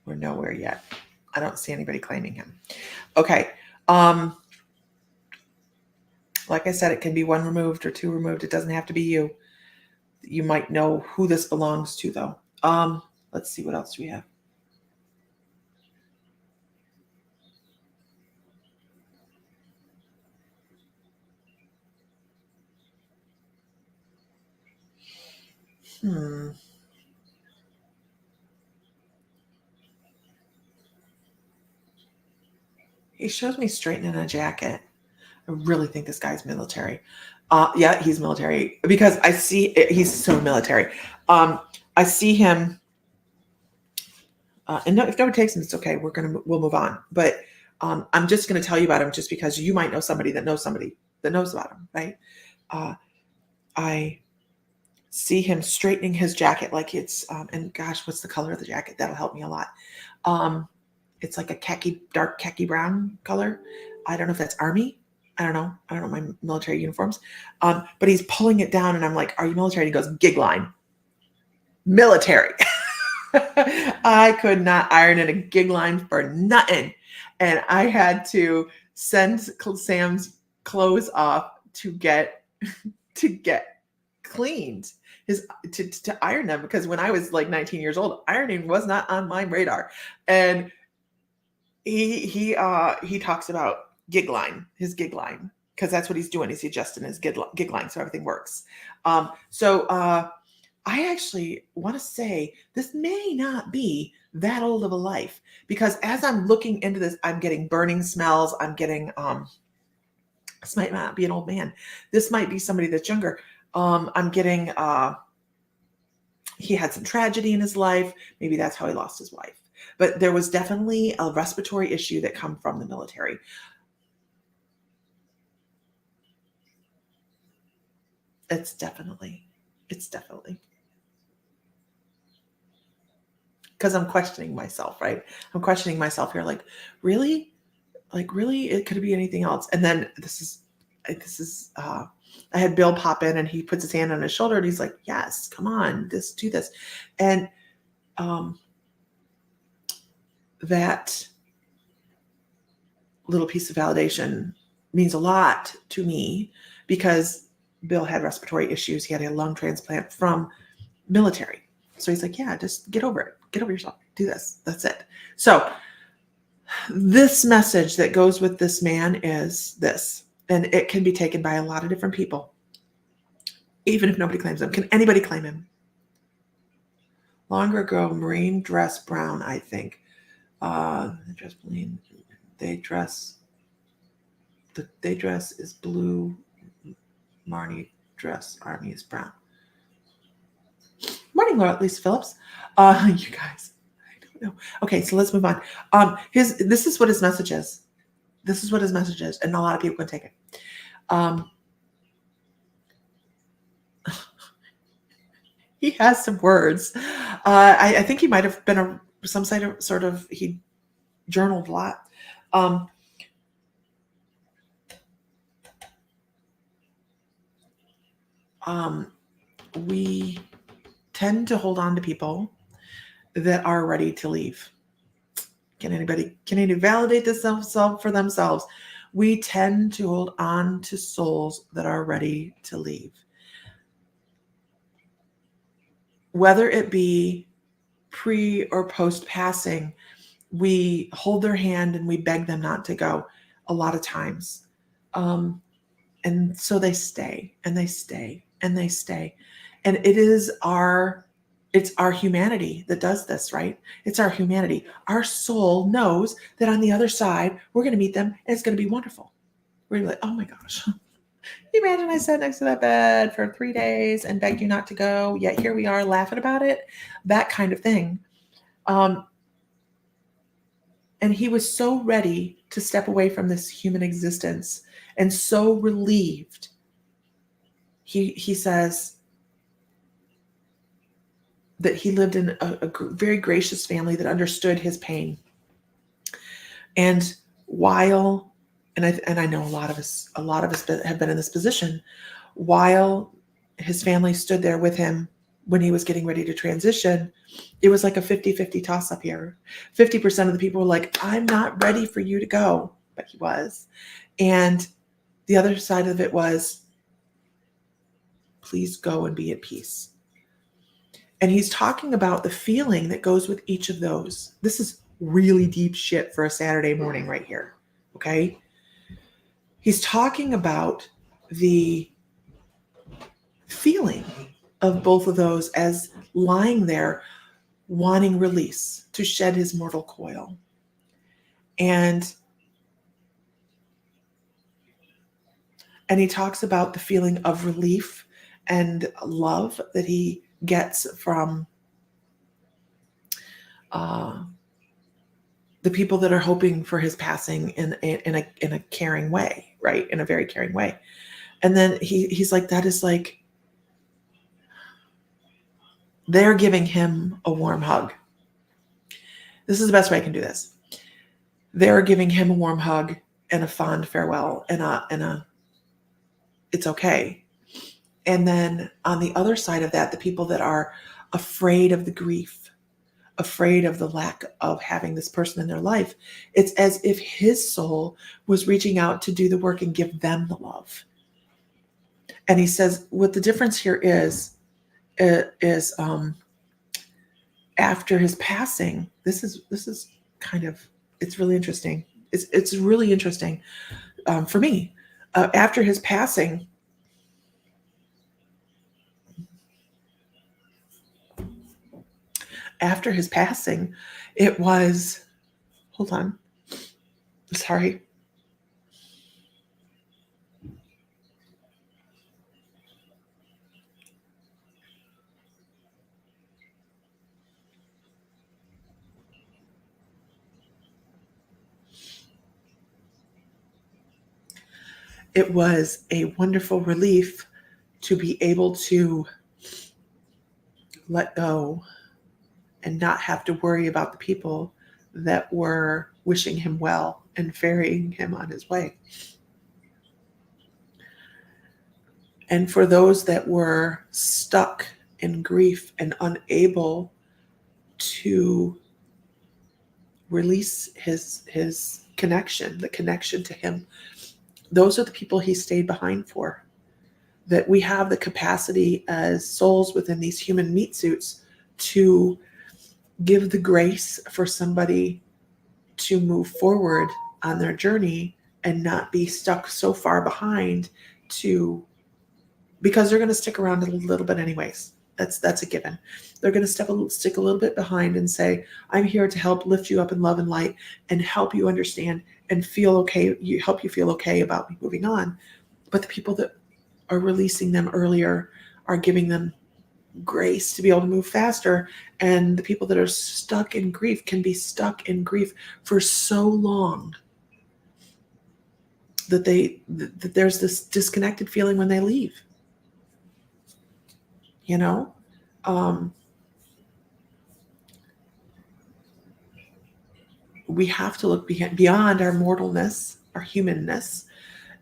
We're nowhere yet. I don't see anybody claiming him. Okay. Like I said, it can be 1 removed or 2 removed. It doesn't have to be you. You might know who this belongs to, though. Let's see, what else do we have? He shows me straightening a jacket. I really think this guy's military. Yeah, he's military, because I see he's so military. I see him, and no, if nobody takes him, it's okay. We'll move on. But I'm just gonna tell you about him just because you might know somebody that knows about him, right? I see him straightening his jacket like it's and gosh, what's the color of the jacket? That'll help me a lot. It's like a dark khaki brown color. I don't know if that's Army. I don't know my military uniforms. But he's pulling it down, and I'm like, are you military? And he goes, gig line. Military. I could not iron in a gig line for nothing. And I had to send Sam's clothes off to get to get cleaned, his to iron them, because when I was like 19 years old, ironing was not on my radar. And he talks about his gig line, because that's what he's doing. He's adjusting his gig line so everything works. So I actually want to say this may not be that old of a life, because as I'm looking into this, I'm getting burning smells. I'm getting this might not be an old man. This might be somebody that's younger. I'm getting he had some tragedy in his life. Maybe that's how he lost his wife. But there was definitely a respiratory issue that come from the military. It's definitely. Because I'm questioning myself, right? I'm questioning myself here, like, really? Like, really? It could be anything else. And then this is I had Bill pop in, and he puts his hand on his shoulder, and he's like, yes, come on, do this. And that little piece of validation means a lot to me, because Bill had respiratory issues. He had a lung transplant from military. So he's like, yeah, just get over it. Get over yourself. Do this. That's it. So this message that goes with this man is this, and it can be taken by a lot of different people, even if nobody claims him. Can anybody claim him? Longer ago, marine dress brown, I think. Dress plain. They dress is blue. Marnie dress army is brown. Morning, Lisa Phillips. You guys, I don't know. Okay, so let's move on. This is what his message is. This is what his message is, and a lot of people can take it. He has some words. I think he might have been some sort of he journaled a lot. We tend to hold on to people that are ready to leave. Can anybody validate this for themselves? We tend to hold on to souls that are ready to leave. Whether it be pre or post passing, we hold their hand and we beg them not to go a lot of times. And so they stay and they stay and they stay. And it's our humanity that does this, right? It's our humanity. Our soul knows that on the other side, we're going to meet them and it's going to be wonderful. We're going to be like, oh my gosh. You imagine I sat next to that bed for 3 days and begged you not to go, yet here we are laughing about it. That kind of thing. And he was so ready to step away from this human existence and so relieved. He says that he lived in a very gracious family that understood his pain. And while, and I know a lot of us have been in this position, while his family stood there with him when he was getting ready to transition, it was like a 50-50 toss up here. 50% of the people were like, I'm not ready for you to go, but he was. And the other side of it was, please go and be at peace. And he's talking about the feeling that goes with each of those. This is really deep shit for a Saturday morning right here. Okay. He's talking about the feeling of both of those as lying there, wanting release, to shed his mortal coil. And he talks about the feeling of relief and love that he gets from the people that are hoping for his passing in a caring way, right? In a very caring way. And then he's like, that is like, they're giving him a warm hug. This is the best way I can do this. They're giving him a warm hug and a fond farewell and a it's okay. And then on the other side of that, the people that are afraid of the grief, afraid of the lack of having this person in their life, it's as if his soul was reaching out to do the work and give them the love. And he says what the difference here is after his passing, this is kind of, it's really interesting. It's really interesting for me. After his passing, it was, hold on, sorry. It was a wonderful relief to be able to let go and not have to worry about the people that were wishing him well and ferrying him on his way. And for those that were stuck in grief and unable to release his connection, the connection to him, those are the people he stayed behind for. That we have the capacity as souls within these human meat suits to give the grace for somebody to move forward on their journey and not be stuck so far behind because they're going to stick around a little bit anyways. That's a given. They're going to stick a little bit behind and say, I'm here to help lift you up in love and light and help you understand and feel okay. Help you feel okay about me moving on. But the people that are releasing them earlier are giving them grace to be able to move faster. And the people that are stuck in grief can be stuck in grief for so long that there's this disconnected feeling when they leave. You know, we have to look beyond our mortalness, our humanness,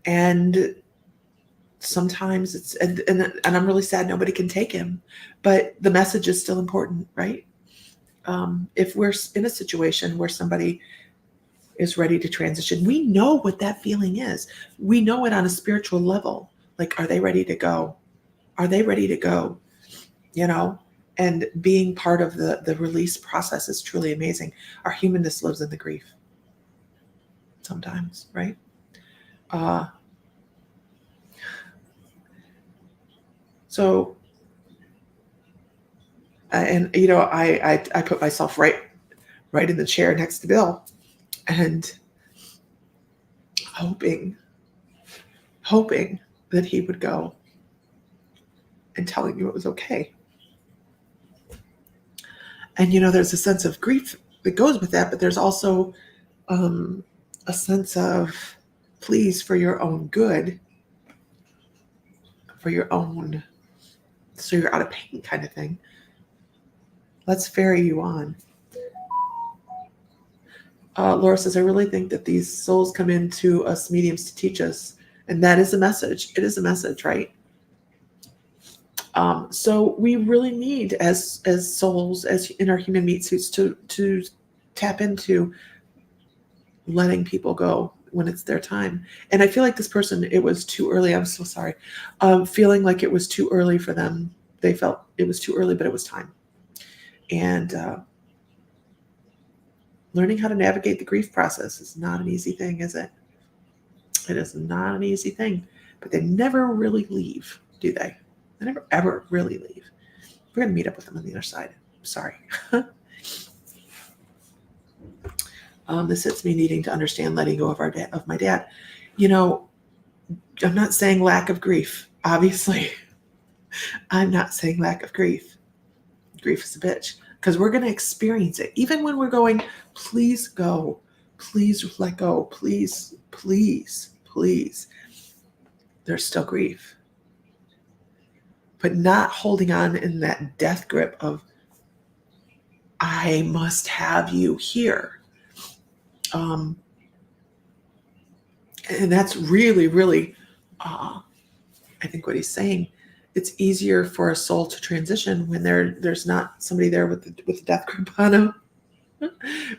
and sometimes it's and I'm really sad nobody can take him, but the message is still important, right? If we're in a situation where somebody is ready to transition, we know what that feeling is. We know it on a spiritual level. Like, are they ready to go? Are they ready to go? You know, and being part of the release process is truly amazing. Our humanness lives in the grief sometimes, right? So, and you know, I put myself right in the chair next to Bill, and hoping that he would go, and telling you it was okay. And you know, there's a sense of grief that goes with that, but there's also a sense of, please, for your own good, for your own, so you're out of pain kind of thing, let's ferry you on. Laura says, I really think that these souls come into us mediums to teach us. And that is a message. It is a message, right? So we really need, as souls, as in our human meat suits, to tap into letting people go when it's their time. And I feel like this person, it was too early. I'm so sorry. Feeling like it was too early for them. They felt it was too early, but it was time. And learning how to navigate the grief process is not an easy thing, is it? It is not an easy thing. But they never really leave, do they? They never, ever really leave. We're going to meet up with them on the other side. Sorry. This hits me needing to understand letting go of my dad. You know, I'm not saying lack of grief, obviously. I'm not saying lack of grief. Grief is a bitch, because we're going to experience it. Even when we're going, please go, please let go, please, please, please. There's still grief. But not holding on in that death grip of, I must have you here. And that's really, really, I think what he's saying, it's easier for a soul to transition when there's not somebody there with the death grip on them,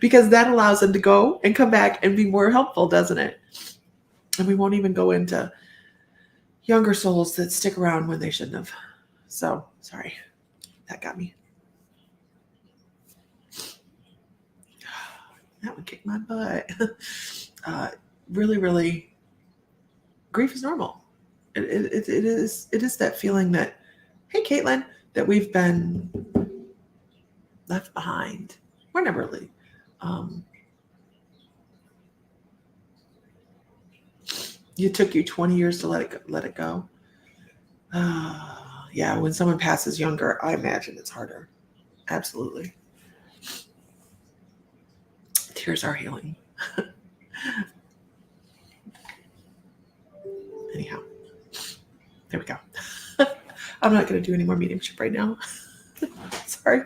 because that allows them to go and come back and be more helpful, doesn't it? And we won't even go into younger souls that stick around when they shouldn't have. So, sorry. That got me. That would kick my butt. Really, really, grief is normal. It is that feeling that, hey, Caitlin, that we've been left behind. We're never really. It took you 20 years to let it go. Yeah, when someone passes younger, I imagine it's harder. Absolutely. Tears are healing. Anyhow, there we go. I'm not going to do any more mediumship right now. Sorry.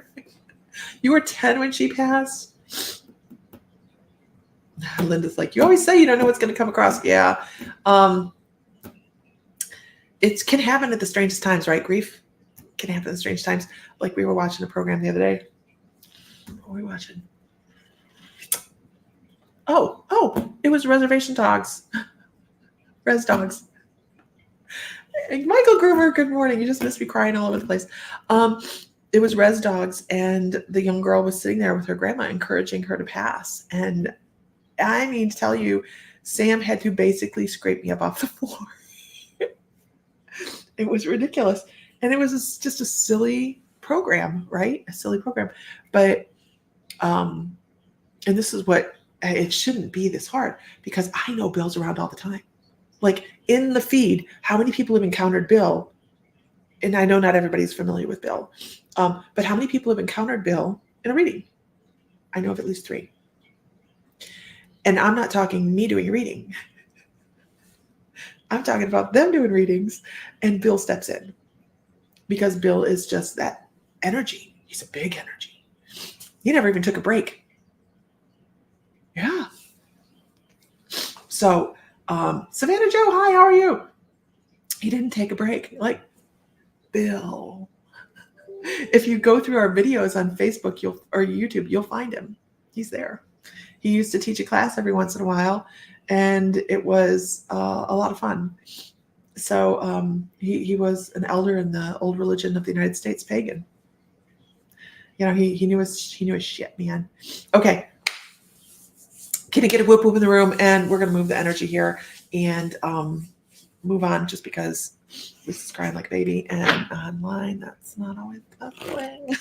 You were 10 when she passed? Linda's like, you always say you don't know what's going to come across. Yeah. It can happen at the strangest times, right? Grief can happen at the strange times. Like we were watching a program the other day. What were we watching? Oh, it was Reservation Dogs. Res Dogs. Michael Gruber, good morning. You just missed me crying all over the place. It was Res Dogs, and the young girl was sitting there with her grandma, encouraging her to pass. And I mean to tell you, Sam had to basically scrape me up off the floor. It was ridiculous. And it was just a silly program, right? A silly program. But, and this is what, it shouldn't be this hard, because I know Bill's around all the time. Like in the feed, how many people have encountered Bill? And I know not everybody's familiar with Bill, but how many people have encountered Bill in a reading? I know of at least 3. And I'm not talking me doing a reading. I'm talking about them doing readings, and Bill steps in, because Bill is just that energy. He's a big energy. He never even took a break. Yeah. So, Savannah Joe, hi, how are you? He didn't take a break. Like, Bill. If you go through our videos on Facebook or YouTube, you'll find him. He's there. He used to teach a class every once in a while, and it was a lot of fun. So he was an elder in the old religion of the United States, pagan. You know, he knew his shit, man. Okay. Can I get a whoop whoop in the room? And we're going to move the energy here and move on, just because this is crying like a baby. And online, that's not always the thing.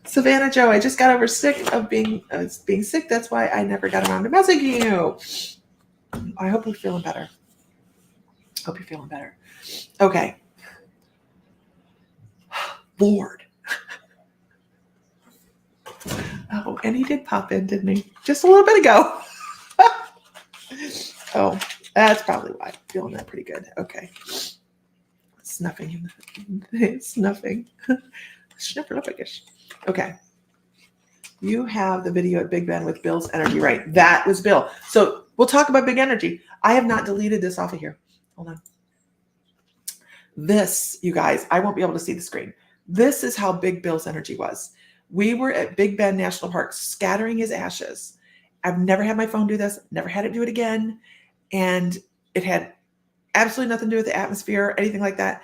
Savannah Joe, I just got over sick of being sick. That's why I never got around to messaging you. I hope you're feeling better. Okay. Lord. Oh, and he did pop in, didn't he? Just a little bit ago. Oh, that's probably why. Feeling that pretty good. Okay. Snuffing. Snuffing. Snufferluppish. Okay. You have the video at Big Ben with Bill's energy, right? That was Bill. So we'll talk about big energy. I have not deleted this off of here. Hold on. This, you guys, I won't be able to see the screen. This is how big Bill's energy was. We were at Big Ben National Park scattering his ashes. I've never had my phone do this, never had it do it again. And it had absolutely nothing to do with the atmosphere, anything like that.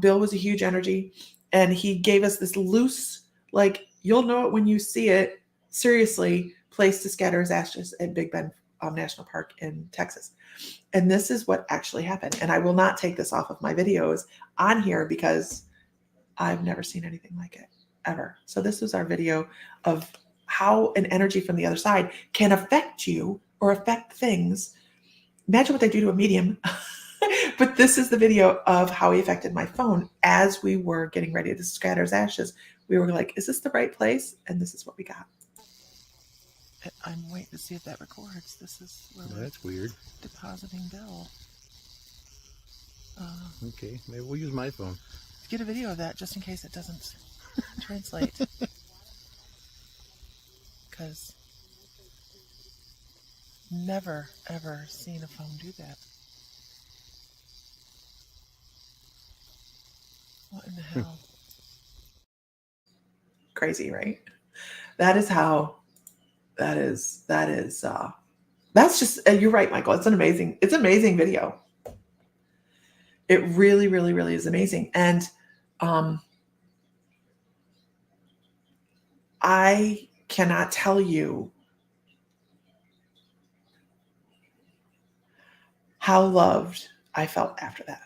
Bill was a huge energy, and he gave us this loose, like, you'll know it when you see it, seriously, place to scatter his ashes at Big Ben National Park in Texas. And this is what actually happened. And I will not take this off of my videos on here, because I've never seen anything like it, ever. So this was our video of how an energy from the other side can affect you or affect things. Imagine what they do to a medium. But this is the video of how he affected my phone as we were getting ready to scatter his ashes. We were like, is this the right place? And this is what we got. I'm waiting to see if that records. This is where that's weird. Depositing Bill. Okay, maybe we'll use my phone. Get a video of that just in case it doesn't translate. Because never, ever seen a phone do that. What in the hell? Crazy, right? That is That's just, you're right, Michael. It's amazing video. It really, really, really is amazing. And I cannot tell you how loved I felt after that,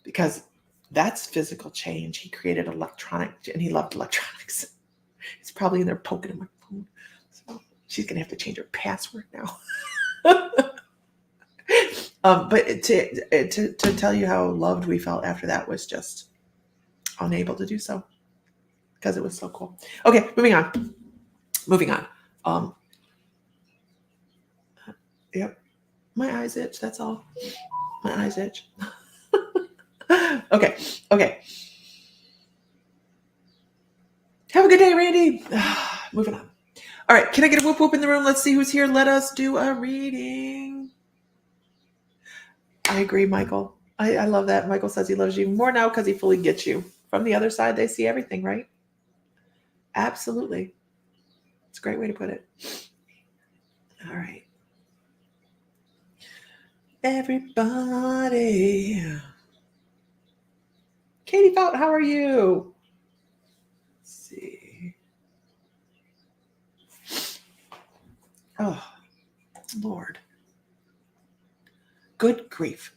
because that's physical change. He created electronic, and he loved electronics. He's probably in there poking at my phone. So she's going to have to change her password now. But to tell you how loved we felt after that was just unable to do so, because it was so cool. Okay, moving on. Yep, my eyes itch. That's all. My eyes itch. Okay. Have a good day, Randy. Moving on. All right, can I get a whoop whoop in the room? Let's see who's here. Let us do a reading. I agree, Michael. I love that. Michael says he loves you more now because he fully gets you. From the other side, they see everything, right? Absolutely. It's a great way to put it. All right. Everybody. Katie Fout, how are you? Let's see. Oh, Lord. Good grief.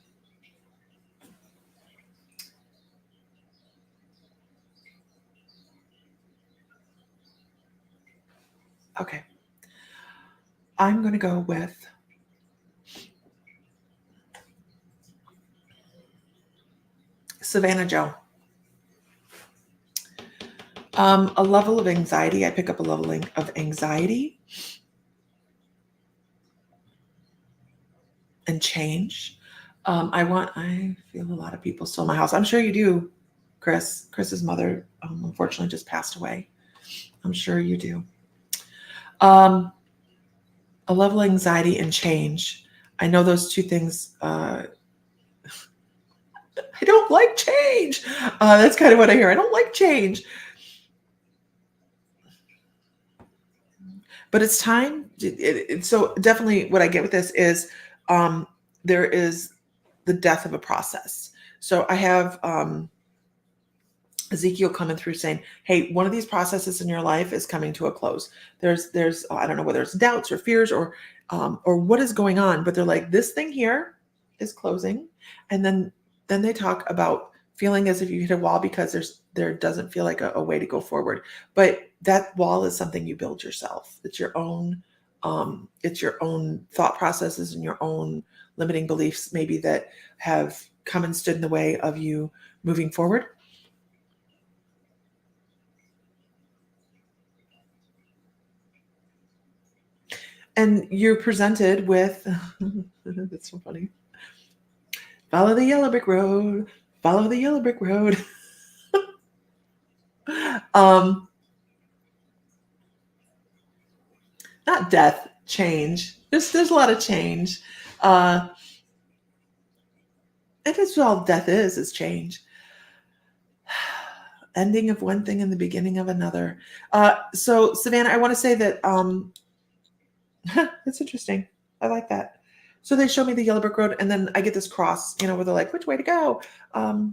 Okay. I'm going to go with Savannah Joe. A level of anxiety. I pick up a level of anxiety and change. I feel a lot of people still in my house. I'm sure you do, Chris. Chris's mother, unfortunately, just passed away. I'm sure you do. A level of anxiety and change. I know those two things. I don't like change. That's kind of what I hear. I don't like change. But it's time. So definitely what I get with this is there is the death of a process. So I have Ezekiel coming through saying, hey, one of these processes in your life is coming to a close. There's I don't know whether it's doubts or fears or what is going on, but they're like, this thing here is closing. And then they talk about feeling as if you hit a wall because there doesn't feel like a way to go forward. But that wall is something you build yourself. It's your own thought processes and your own limiting beliefs maybe that have come and stood in the way of you moving forward. And you're presented with, that's so funny. Follow the yellow brick road. Follow the yellow brick road. Not death, change. There's a lot of change. And that's all death is change. Ending of one thing and the beginning of another. So Savannah, I want to say that it's interesting. I like that. So they show me the yellow brick road, and then I get this cross, where they're like, which way to go? Follow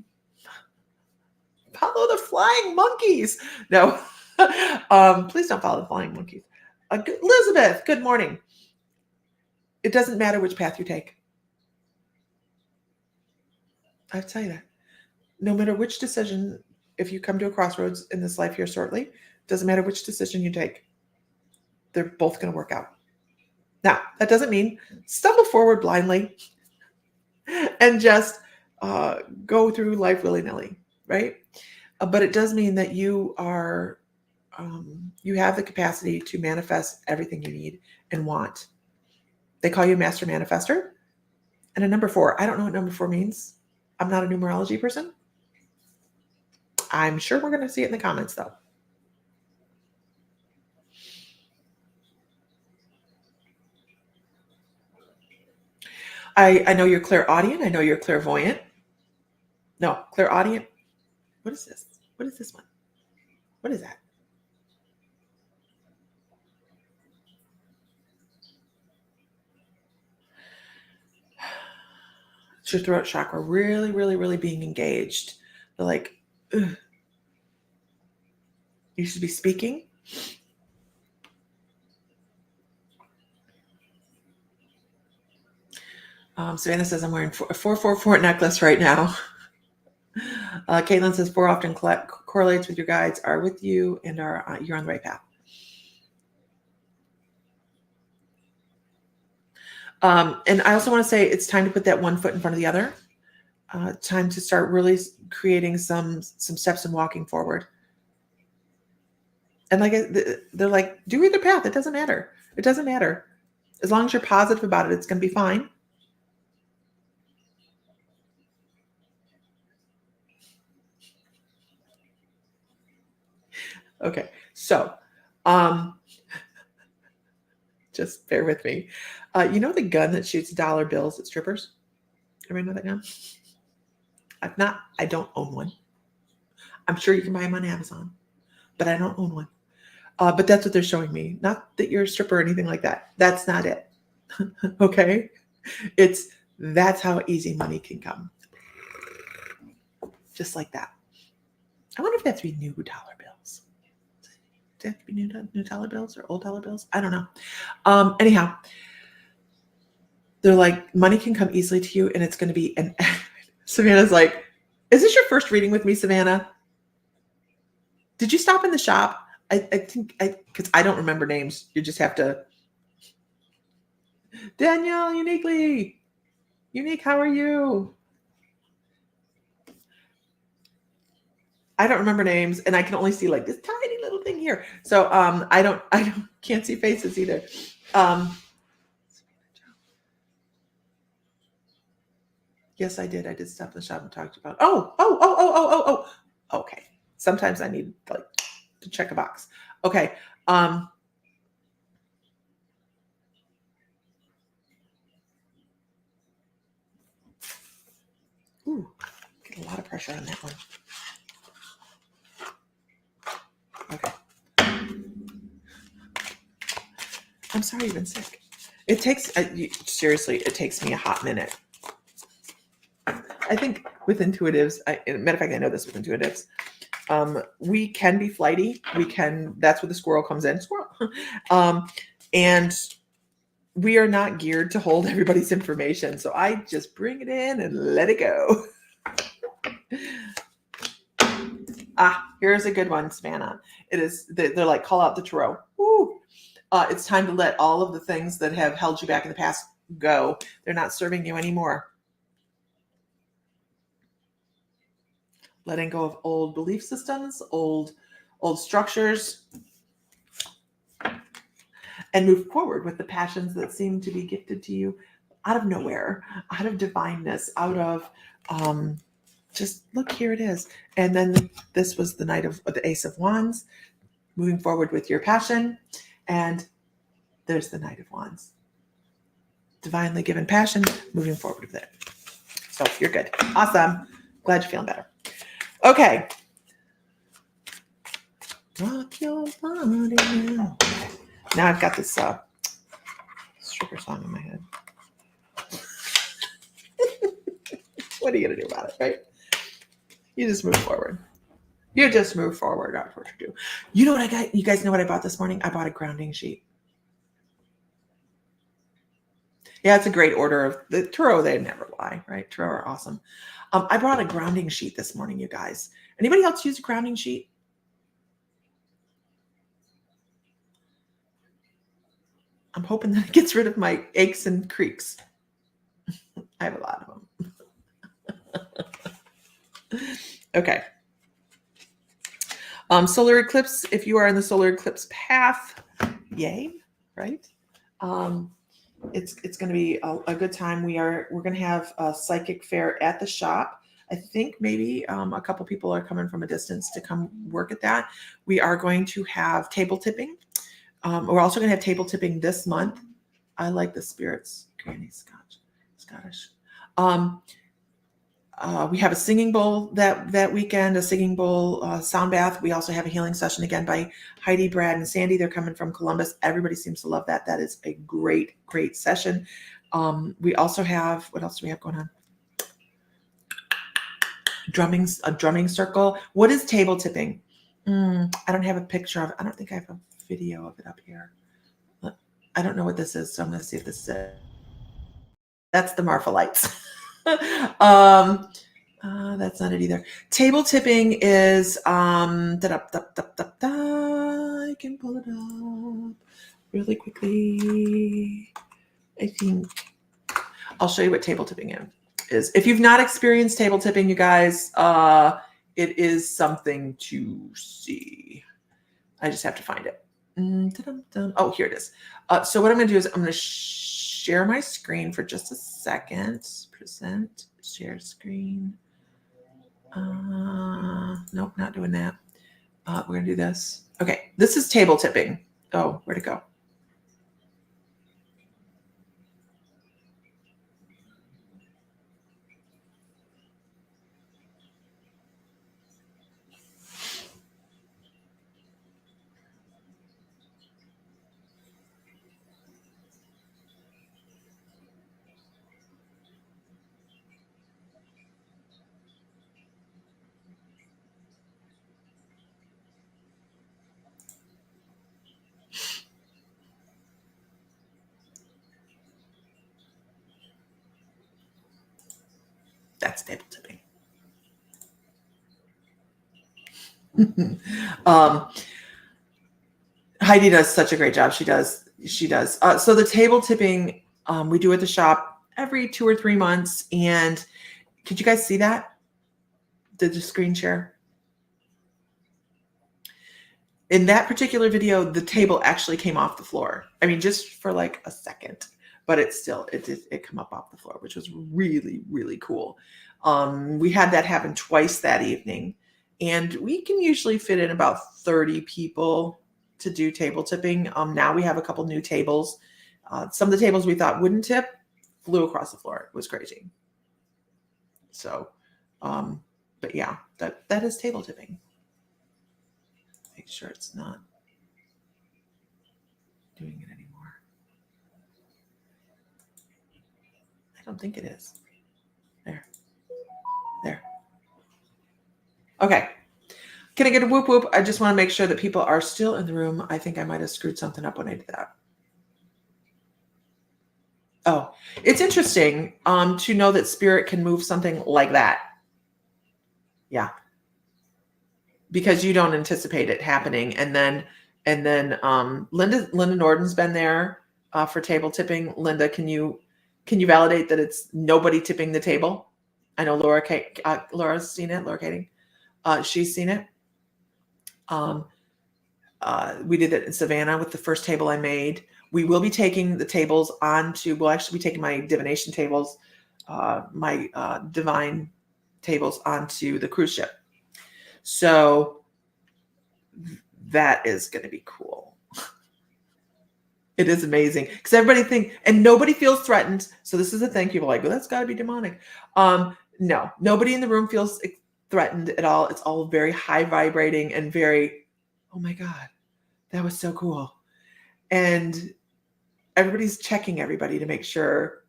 the flying monkeys. No, please don't follow the flying monkeys. Elizabeth, good morning. It doesn't matter which path you take. I tell you that. No matter which decision, if you come to a crossroads in this life here shortly, doesn't matter which decision you take. They're both going to work out. Now, that doesn't mean stumble forward blindly and just go through life willy-nilly, right? But it does mean that you are, you have the capacity to manifest everything you need and want. They call you a master manifester. And a number 4. I don't know what number 4 means. I'm not a numerology person. I'm sure we're going to see it in the comments, though. I know you're clairaudient. I know you're clairvoyant. No, clairaudient. What is this? What is this one? What is that? It's your throat chakra really, really, really being engaged. They're like, ugh. You should be speaking. Savannah says, I'm wearing a 444 necklace right now. Caitlin says, 4 often correlates with your guides, are with you, and you're on the right path. And I also want to say it's time to put that one foot in front of the other. Time to start really creating some steps and walking forward. And like they're like, do either path. It doesn't matter. It doesn't matter. As long as you're positive about it, it's going to be fine. Okay, so just bear with me. You know the gun that shoots dollar bills at strippers? Everybody know that gun? I don't own one. I'm sure you can buy them on Amazon, but I don't own one. But that's what they're showing me. Not that you're a stripper or anything like that. That's not it. Okay? That's how easy money can come. Just like that. I wonder if they have to be new dollar bills. Do they have to be new dollar bills or old dollar bills? I don't know. Anyhow, they're like, money can come easily to you, and it's going to be Savannah's like, is this your first reading with me, Savannah? Did you stop in the shop? I think because I don't remember names. You just have to. Danielle, Unique, how are you? I don't remember names, and I can only see like this tiny little thing here. So I can't see faces either. Yes, I did. I did stop in the shop and talked about. Oh. Okay. Sometimes I need like to check a box. Okay. Ooh, get a lot of pressure on that one. Okay. I'm sorry you've been sick. It takes, seriously, it takes me a hot minute. I think with intuitives, matter of fact, I know this with intuitives, we can be flighty. That's where the squirrel comes in. Squirrel. And we are not geared to hold everybody's information. So I just bring it in and let it go. Here's a good one, Savannah. It is, they're like, call out the tarot. Woo. It's time to let all of the things that have held you back in the past go. They're not serving you anymore. Letting go of old belief systems, old structures, and move forward with the passions that seem to be gifted to you out of nowhere, out of divineness, out of just look, here it is. And then this was the Knight of the Ace of Wands, moving forward with your passion. And there's the Knight of Wands. Divinely given passion, moving forward with it. So you're good. Awesome. Glad you're feeling better. Okay. Rock your body now. Now I've got this stripper song in my head. What are you going to do about it, right? You just move forward. That's what you do. You know what I got? You guys know what I bought this morning? I bought a grounding sheet. Yeah, it's a great order of the Tarot. They never lie, right? Tarot are awesome. I brought a grounding sheet this morning, you guys. Anybody else use a grounding sheet? I'm hoping that it gets rid of my aches and creaks. I have a lot of them. Okay. Solar eclipse. If you are in the solar eclipse path, yay, right? It's going to be a good time. We're going to have a psychic fair at the shop. I think maybe a couple people are coming from a distance to come work at that. We are going to have table tipping. We're also going to have table tipping this month. I like the spirits. Granny Scottish. We have a singing bowl that weekend, a singing bowl sound bath. We also have a healing session again by Heidi, Brad, and Sandy. They're coming from Columbus. Everybody seems to love that. That is a great, great session. We also have, what else do we have going on? drumming circle. What is table tipping? I don't have a picture of it. I don't think I have a video of it up here. I don't know what this is, so I'm going to see if this is it. That's the Marfa lights. That's not it either. Table tipping is I can pull it up really quickly. I think I'll show you what table tipping is. If you've not experienced table tipping, you guys, it is something to see. I just have to find it. Oh, here it is. So what I'm going to do is I'm going to share my screen for just a second. Present, share screen. Nope, not doing that. We're going to do this. Okay, this is table tipping. Oh, where'd it go? That's table tipping. Heidi does such a great job. She does. So the table tipping we do at the shop every 2 or 3 months. And could you guys see that? Did the screen share? In that particular video, the table actually came off the floor. I mean, just for like a second, but it did come up off the floor, which was really, really cool. We had that happen twice that evening, and we can usually fit in about 30 people to do table tipping. Now we have a couple new tables. Some of the tables we thought wouldn't tip flew across the floor. It was crazy. So, but yeah, that is table tipping. Make sure it's not doing it anymore. I don't think it is. There. Okay. Can I get a whoop whoop? I just want to make sure that people are still in the room. I think I might have screwed something up when I did that. Oh, it's interesting to know that spirit can move something like that. Yeah. Because you don't anticipate it happening. And then Linda Norton's been there for table tipping. Linda, can you validate that it's nobody tipping the table? I know Laura's seen it. Laura Kading, she's seen it. We did it in Savannah with the first table I made. We will be taking the tables we'll actually be taking my divination tables, my divine tables onto the cruise ship. So that is going to be cool. It is amazing because everybody and nobody feels threatened. So this is the thing. People are like, well, that's got to be demonic. No, nobody in the room feels threatened at all. It's all very high vibrating and very, oh my God, that was so cool. And everybody's checking everybody to make sure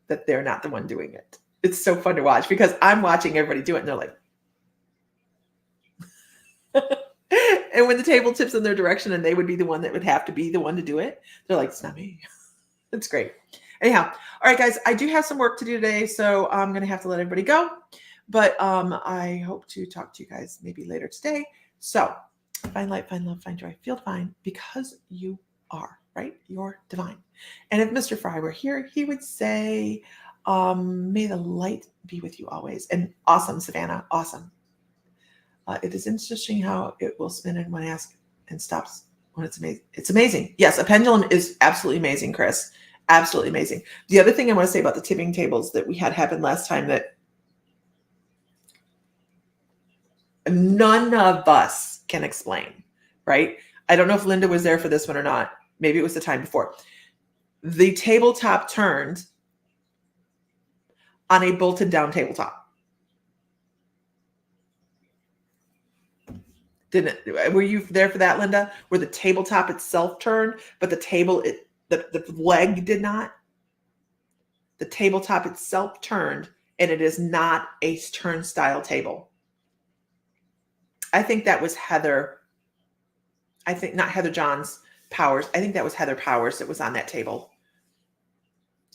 that they're not the one doing it. It's so fun to watch because I'm watching everybody do it and they're like, and when the table tips in their direction and they would be the one that would have to be the one to do it, they're like, it's not me. It's great. Anyhow, all right, guys, I do have some work to do today, so I'm going to have to let everybody go. But I hope to talk to you guys maybe later today. So find light, find love, find joy, feel divine because you are, right? You're divine. And if Mr. Fry were here, he would say, may the light be with you always. And awesome, Savannah, awesome. It is interesting how it will spin in one ask and stops when it's amazing. It's amazing. Yes, a pendulum is absolutely amazing, Chris. Absolutely amazing. The other thing I want to say about the tipping tables that we had happen last time that none of us can explain, right? I don't know if Linda was there for this one or not. Maybe it was the time before. The tabletop turned on a bolted down tabletop. Didn't it? Were you there for that, Linda? Where the tabletop itself turned, but the table, the leg did not? The tabletop itself turned and it is not a turnstile table. I think that was Heather. I think not Heather Johns Powers. I think that was Heather Powers that was on that table.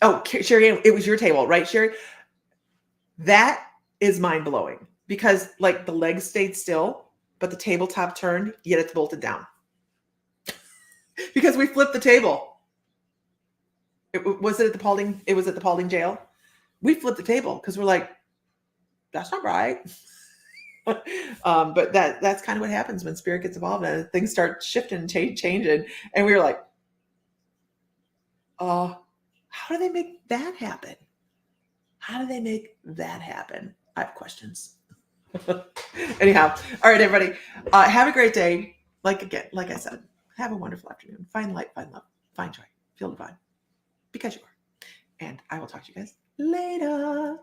Oh, Sherry, it was your table, right, Sherry? That is mind blowing because like the legs stayed still, but the tabletop turned, yet it's bolted down. Because we flipped the table. Was it at the Paulding? It was at the Paulding jail. We flipped the table because we're like, that's not right. But that's kind of what happens when spirit gets involved and things start shifting and changing. And we were like, how do they make that happen? How do they make that happen? I have questions. Anyhow, all right, everybody. Have a great day. Like I said, have a wonderful afternoon. Find light, find love, find joy, feel divine, because you are. And I will talk to you guys later.